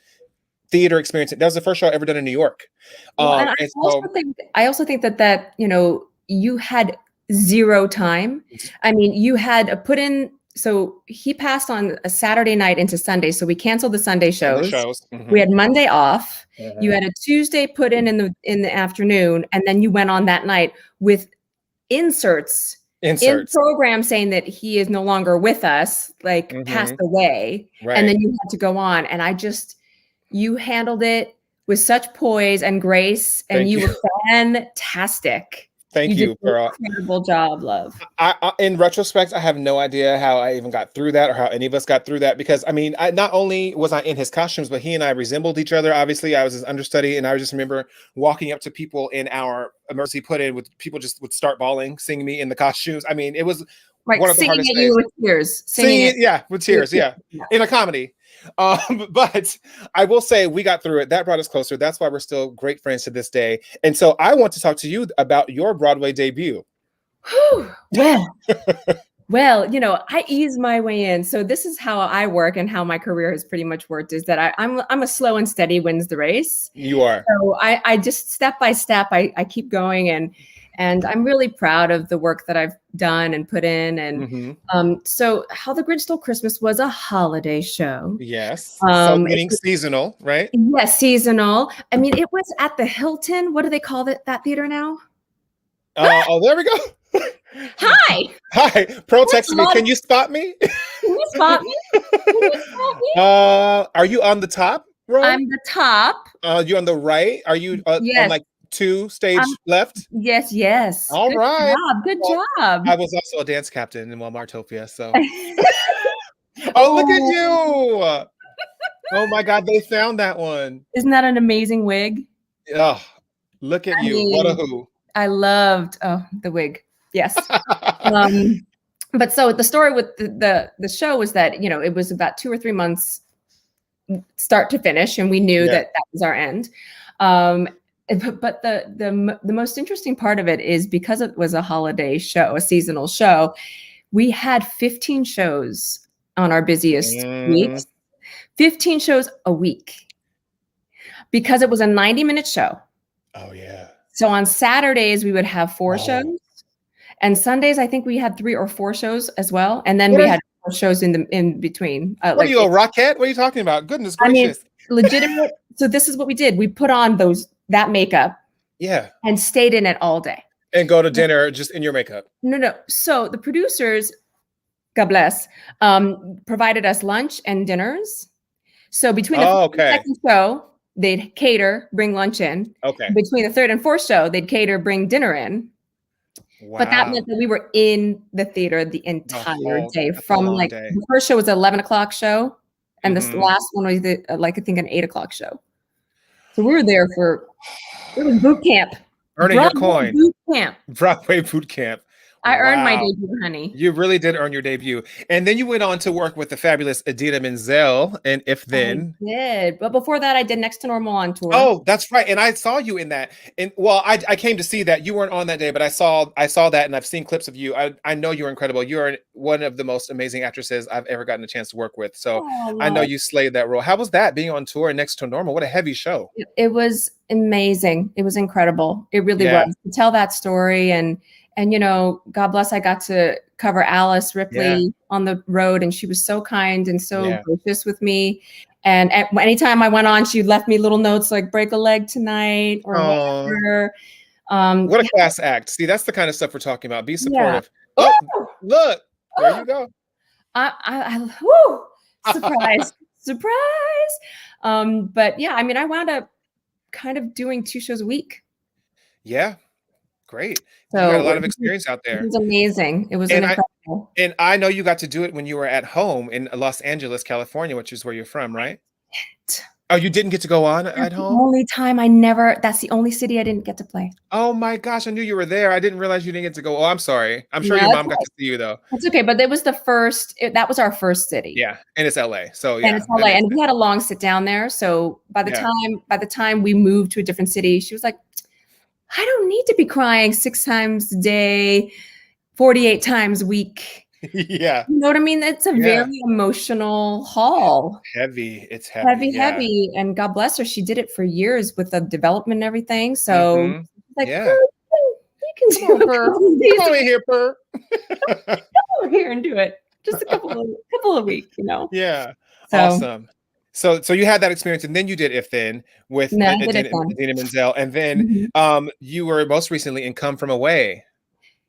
theater experience. That was the first show I ever done in New York. I also think that you had zero time. I mean, you had put in. So he passed on a Saturday night into Sunday. So we canceled the Sunday shows. We had Monday off. You had a Tuesday put in the afternoon, and then you went on that night with inserts in program saying that he is no longer with us, passed away, and then you had to go on. And you handled it with such poise and grace, and you were fantastic. Thank you, Pearl. Incredible job, love. In retrospect, I have no idea how I even got through that, or how any of us got through that, because I mean, not only was I in his costumes, but he and I resembled each other. Obviously, I was his understudy, and I just remember walking up to people in our emergency put-in with people just would start bawling, seeing me in the costumes. I mean, it was one of the hardest days. With tears. With tears, in a comedy. But I will say we got through it. That brought us closer. That's why we're still great friends to this day. And so I want to talk to you about your Broadway debut. Whew, well, you know, I ease my way in. So this is how I work and how my career has pretty much worked is that I'm a slow and steady wins the race. You are. So I just step by step, I keep going and I'm really proud of the work that I've done and put in. And so How the Grinch Stole Christmas was a holiday show. Yes. So meaning seasonal, right? Yes, seasonal. I mean, it was at the Hilton. What do they call that theater now? Oh, there we go. Hi. Hi. Pro texted me. Can you spot me? Can you spot me? Can you spot me? Are you on the top row? I'm the top. You on the right? Are you Yes. on like 2 stage left? Yes. All Good right. Good Well, job. I was also a dance captain in Walmartopia, so. Oh, look at you! Oh my God, they found that one. Isn't that an amazing wig? Oh, look at you! What a who! I loved the wig. Yes. But so the story with the show was that, you know, it was about 2 or 3 months start to finish, and we knew that was our end. But the most interesting part of it is because it was a holiday show, a seasonal show, we had 15 shows on our busiest weeks. 15 shows a week because it was a 90-minute show. Oh yeah. So on Saturdays we would have 4 shows, and Sundays I think we had 3 or 4 shows as well, and then we had 4 shows in between. What are you, a Rockette? What are you talking about? Goodness gracious! I mean, legitimate. So this is what we did: we put on that makeup, and stayed in it all day, and go to dinner just in your makeup. No. So the producers, God bless, provided us lunch and dinners. So between the second show, they'd cater, bring lunch in. Okay. Between the third and fourth show, they'd cater, bring dinner in. Wow. But that meant that we were in the theater the entire day. From like the first show was an 11 o'clock show, and this last one was I think an 8 o'clock show. So we were there it was boot camp. Earning your coin. Boot camp. Broadway boot camp. I earned my debut, honey. You really did earn your debut. And then you went on to work with the fabulous Idina Menzel and If Then. I did. But before that, I did Next to Normal on tour. Oh, that's right. And I saw you in that. And well, I came to see that. You weren't on that day, but I saw that, and I've seen clips of you. I know you're incredible. You're one of the most amazing actresses I've ever gotten a chance to work with. So I know you slayed that role. How was that, being on tour and Next to Normal? What a heavy show. It was amazing. It was incredible. It really was. To tell that story and you know, God bless, I got to cover Alice Ripley on the road, and she was so kind and so gracious with me. And anytime I went on, she left me little notes like "break a leg tonight" or whatever. What a class act! See, that's the kind of stuff we're talking about. Be supportive. Oh, look, there you go. Woo, surprise. But yeah, I mean, I wound up kind of doing 2 shows a week. Yeah. Great. So you got a lot of experience out there. It was amazing. It was incredible. And I know you got to do it when you were at home in Los Angeles, California, which is where you're from, right? Oh, you didn't get to go on at home? That's the only city I didn't get to play. Oh my gosh, I knew you were there. I didn't realize you didn't get to go. Oh, I'm sorry. I'm sure your mom got to see you though. That's okay, but it was that was our first city. Yeah, and it's LA. So yeah. And it's LA, and we had a long sit down there. So by the time we moved to a different city, she was like, I don't need to be crying 6 times a day, 48 times a week. Yeah. You know what I mean? It's a very emotional haul. Heavy. It's heavy. Heavy. And God bless her. She did it for years with the development and everything. So you can do it. Come over here, Purr. Come over here and do it. Just a couple of weeks, you know? Yeah. So, awesome. So you had that experience, and then you did If Then with Idina Menzel, and then you were most recently in Come From Away.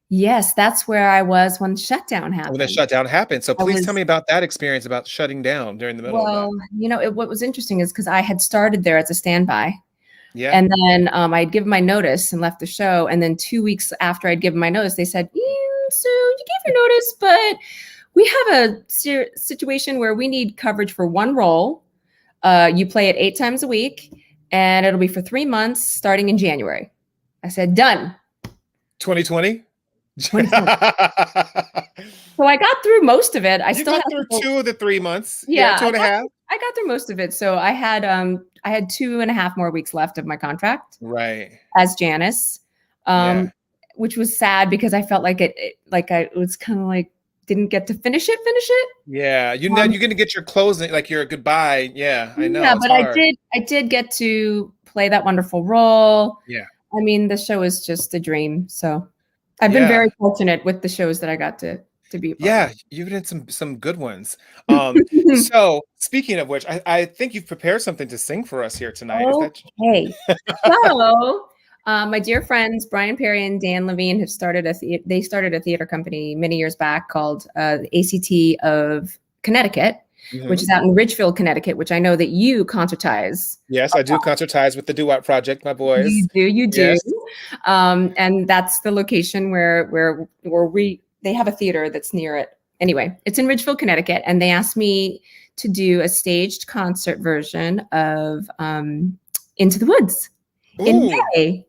Yes, that's where I was when the shutdown happened. When the shutdown happened. So please tell me about that experience, about shutting down during the middle of that. Well, you know, what was interesting is because I had started there as a standby. Yeah. And then I'd given my notice and left the show. And then 2 weeks after I'd given my notice, they said, so you gave your notice, but we have a situation where we need coverage for 1 role. You play it 8 times a week, and it'll be for 3 months starting in January. I said, done. 2020? 2020. So I got through most of it. I still got through 2 of the 3 months. Yeah, 2.5. I got through most of it. So I had 2.5 more weeks left of my contract. Right. As Janice. which was sad because I felt like it was kind of like didn't get to finish it. Yeah, you're gonna get your closing, like your goodbye. Yeah, I know. Yeah, it's but hard. I did get to play that wonderful role. Yeah. I mean, the show is just a dream. So I've been very fortunate with the shows that I got to be a part Yeah, of. you've been in some good ones. So speaking of which, I think you've prepared something to sing for us here tonight. Is that Okay. So, my dear friends Brian Perry and Dan Levine have started a theater company many years back called the ACT of Connecticut, which is out in Ridgefield, Connecticut, which I know that you concertize. Yes, I do concertize with the Doo-Wop Project, my boys. You do. Yes. And that's the location where they have a theater that's near it. Anyway, it's in Ridgefield, Connecticut, and they asked me to do a staged concert version of Into the Woods in May.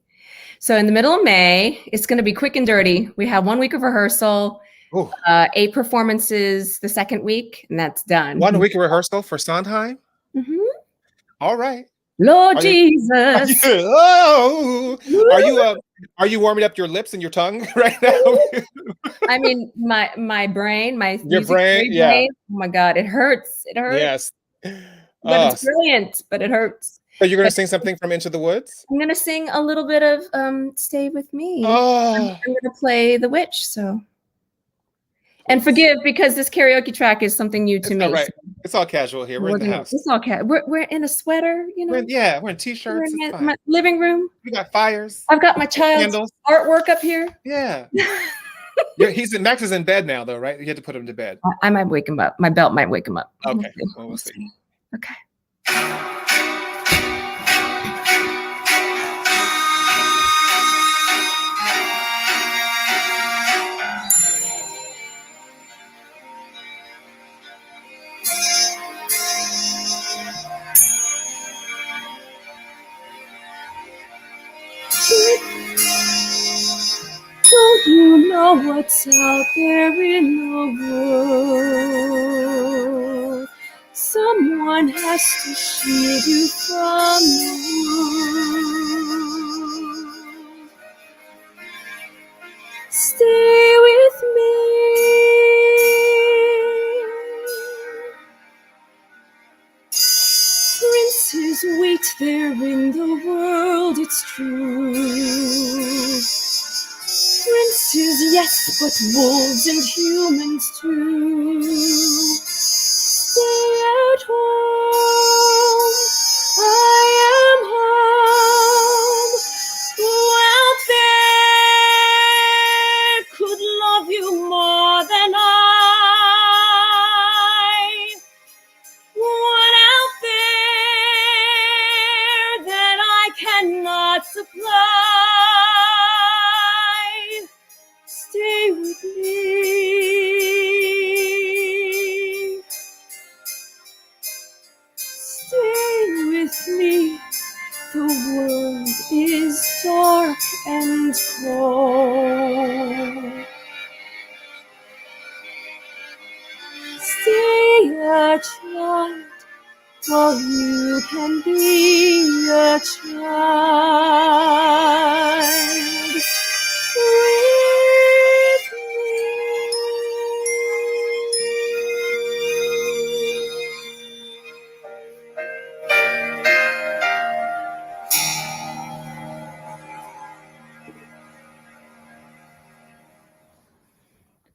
So in the middle of May, it's going to be quick and dirty. We have 1 week of rehearsal, 8 performances the second week, and that's done. 1 week of rehearsal for Sondheim? Mm-hmm. All right. Lord Jesus. Are you warming up your lips and your tongue right now? I mean, my brain, your brain, oh my God, it hurts. It hurts. Yes. But it's brilliant, but it hurts. So you're going to sing something from Into the Woods? I'm going to sing a little bit of Stay With Me. Oh. I'm going to play the witch, so. And forgive, because this karaoke track is something new to me. All right. So it's all casual here. We're in the house. It's all we're in a sweater, you know. We're in t-shirts. We're in my living room. We got fires. I've got my child's candles. artwork up here. Yeah. Max is in bed now, though, right? You had to put him to bed. I might wake him up. My belt might wake him up. Okay. Well, we'll see. Okay. Don't you know what's out there in the world? Someone has to shield you from the world. Stay with me. Princes wait there in the world, it's true. Princes, yes, but wolves and humans too. Stay at home. I am home. Who out there could love you more than I? One out there that I cannot supply. Stay with me. Stay with me. The world is dark and cold. Stay a child, for you can be a child. With me.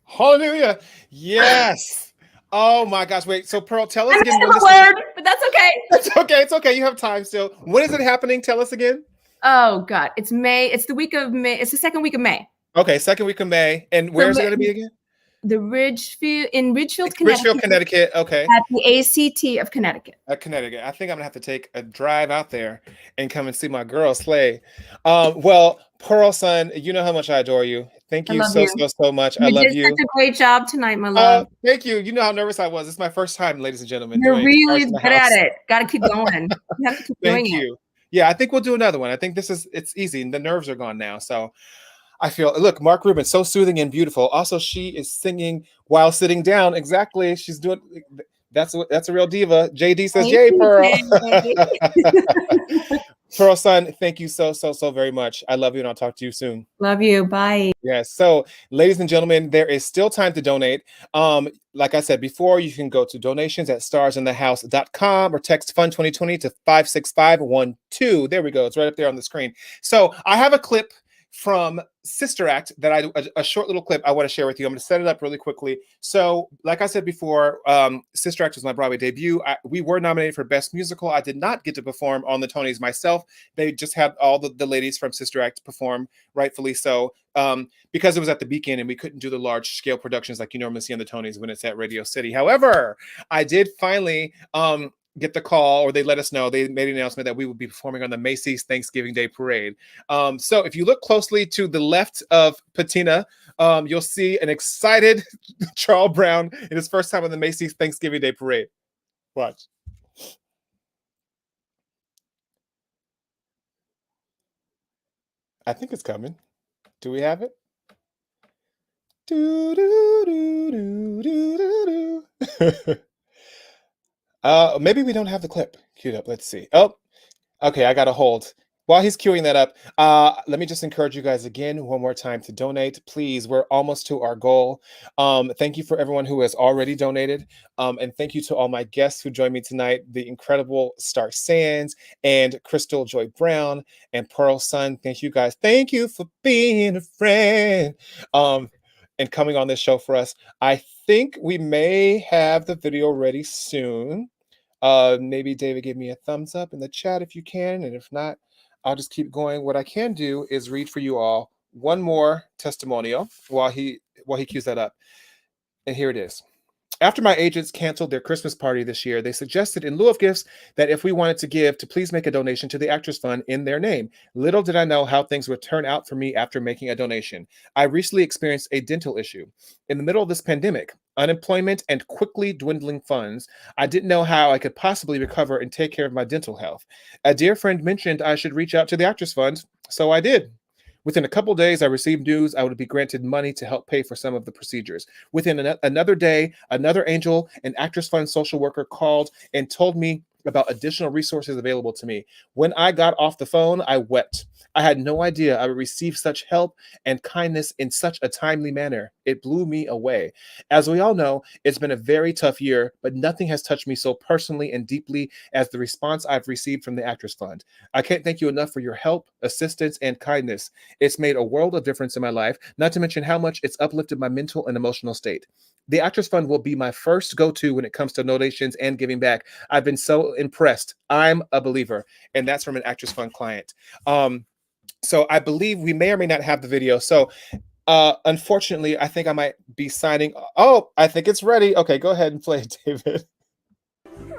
Hallelujah. Yes. Oh my gosh. Wait. So Pearl, tell us again. I missed a word, but that's okay. It's okay. It's okay. You have time still. When is it happening? Tell us again. Oh God, it's May. It's the week of May. It's the second week of May. Okay, second week of May. And where is it going to be again? The Ridgefield, Connecticut. Ridgefield, Connecticut. Okay. At the ACT of Connecticut. Connecticut. I think I'm gonna have to take a drive out there and come and see my girl slay. Well, Pearl, son, you know how much I adore you. Thank you so much. I love you. You did such a great job tonight, my love. Thank you. You know how nervous I was. It's my first time, ladies and gentlemen. You're really good at it. Got to keep going. You have to keep doing Thank you. Yeah, I think we'll do another one. I think it's easy and the nerves are gone now. So I feel, look, Mark Rubin, so soothing and beautiful. Also, she is singing while sitting down. Exactly. She's doing, that's a real diva. JD says, yay, Pearl. Pearl Sun, thank you so very much. I love you, and I'll talk to you soon. Love you. Bye. Yes. So, ladies and gentlemen, there is still time to donate. Like I said before, you can go to donations at starsinthehouse.com or text Fund 2020 to 56512. There we go. It's right up there on the screen. So, I have a clip from Sister Act that a short little clip I want to share with you. I'm going to set it up really quickly. So, like I said before, Sister Act was my Broadway debut. We were nominated for Best Musical. I did not get to perform on the Tonys myself. They just had all the ladies from Sister Act perform, rightfully so, because it was at the Beacon and we couldn't do the large scale productions like you normally see on the Tonys when it's at Radio City. However, I did finally get the call, or they let us know, they made an announcement that we would be performing on the Macy's Thanksgiving Day Parade. So if you look closely to the left of Patina, you'll see an excited Charl Brown in his first time on the Macy's Thanksgiving Day Parade. Watch. I think it's coming. Do we have it? Do, do, do, do, do, do, do. Maybe we don't have the clip queued up. Let's see. Oh, okay. I got a hold. While he's queuing that up, let me just encourage you guys again one more time to donate. Please, we're almost to our goal. Thank you for everyone who has already donated. And thank you to all my guests who joined me tonight, the incredible Stark Sands and Krystal Joy Brown and Pearl Sun. Thank you guys. Thank you for being a friend. And coming on this show for us. I think we may have the video ready soon. Maybe David, give me a thumbs up in the chat if you can, and if not, I'll just keep going. What I can do is read for you all one more testimonial while he cues that up. And here it is. After my agents canceled their Christmas party this year, they suggested in lieu of gifts that if we wanted to give, to please make a donation to the Actors Fund in their name. Little did I know how things would turn out for me after making a donation. I recently experienced a dental issue. In the middle of this pandemic, unemployment, and quickly dwindling funds, I didn't know how I could possibly recover and take care of my dental health. A dear friend mentioned I should reach out to the Actors Fund, so I did. Within a couple days, I received news I would be granted money to help pay for some of the procedures. Within another day, another angel, an Actors Fund social worker, called and told me about additional resources available to me. When I got off the phone, I wept. I had no idea I would receive such help and kindness in such a timely manner. It blew me away. As we all know, it's been a very tough year, but nothing has touched me so personally and deeply as the response I've received from the Actors Fund. I can't thank you enough for your help, assistance, and kindness. It's made a world of difference in my life, not to mention how much it's uplifted my mental and emotional state. The Actors Fund will be my first go-to when it comes to donations and giving back. I've been so impressed. I'm a believer. And that's from an Actors Fund client. So I believe we may or may not have the video. So unfortunately, I think I might be signing. Oh, I think it's ready. Okay, go ahead and play it, David. Real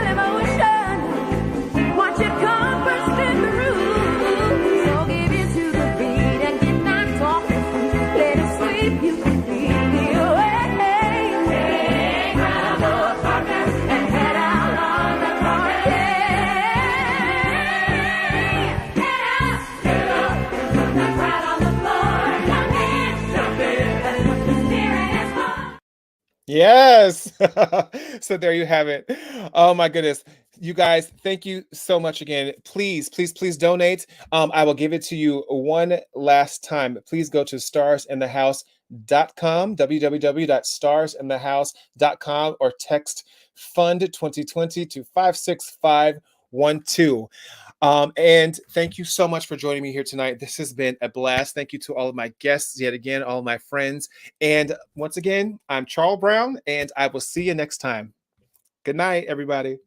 emotion, watch it come burst in the room. So give in to the beat and get knocked off. Let it sweep you completely away. Grab a partner and head out on the party. Head out, put that right on the floor. Jump in, that's what you're staring at for. Yes. So there you have it. Oh my goodness. You guys, thank you so much again. Please, please, please donate. I will give it to you one last time. Please go to starsinthehouse.com, www.starsinthehouse.com, or text Fund 2020 to 56512. And thank you so much for joining me here tonight. This has been a blast. Thank you to all of my guests, yet again, all of my friends. And once again, I'm Charl Brown, and I will see you next time. Good night, everybody.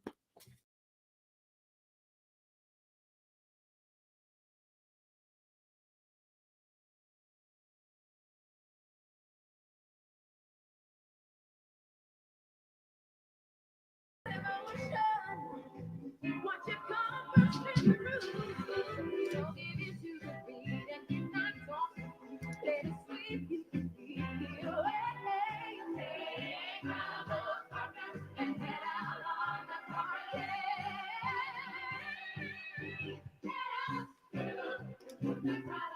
Watch it come burst in the room. So give in to the beat and get knocked off. Let it sweep you completely away. Grab a partner and head out on the party. Head out, put that right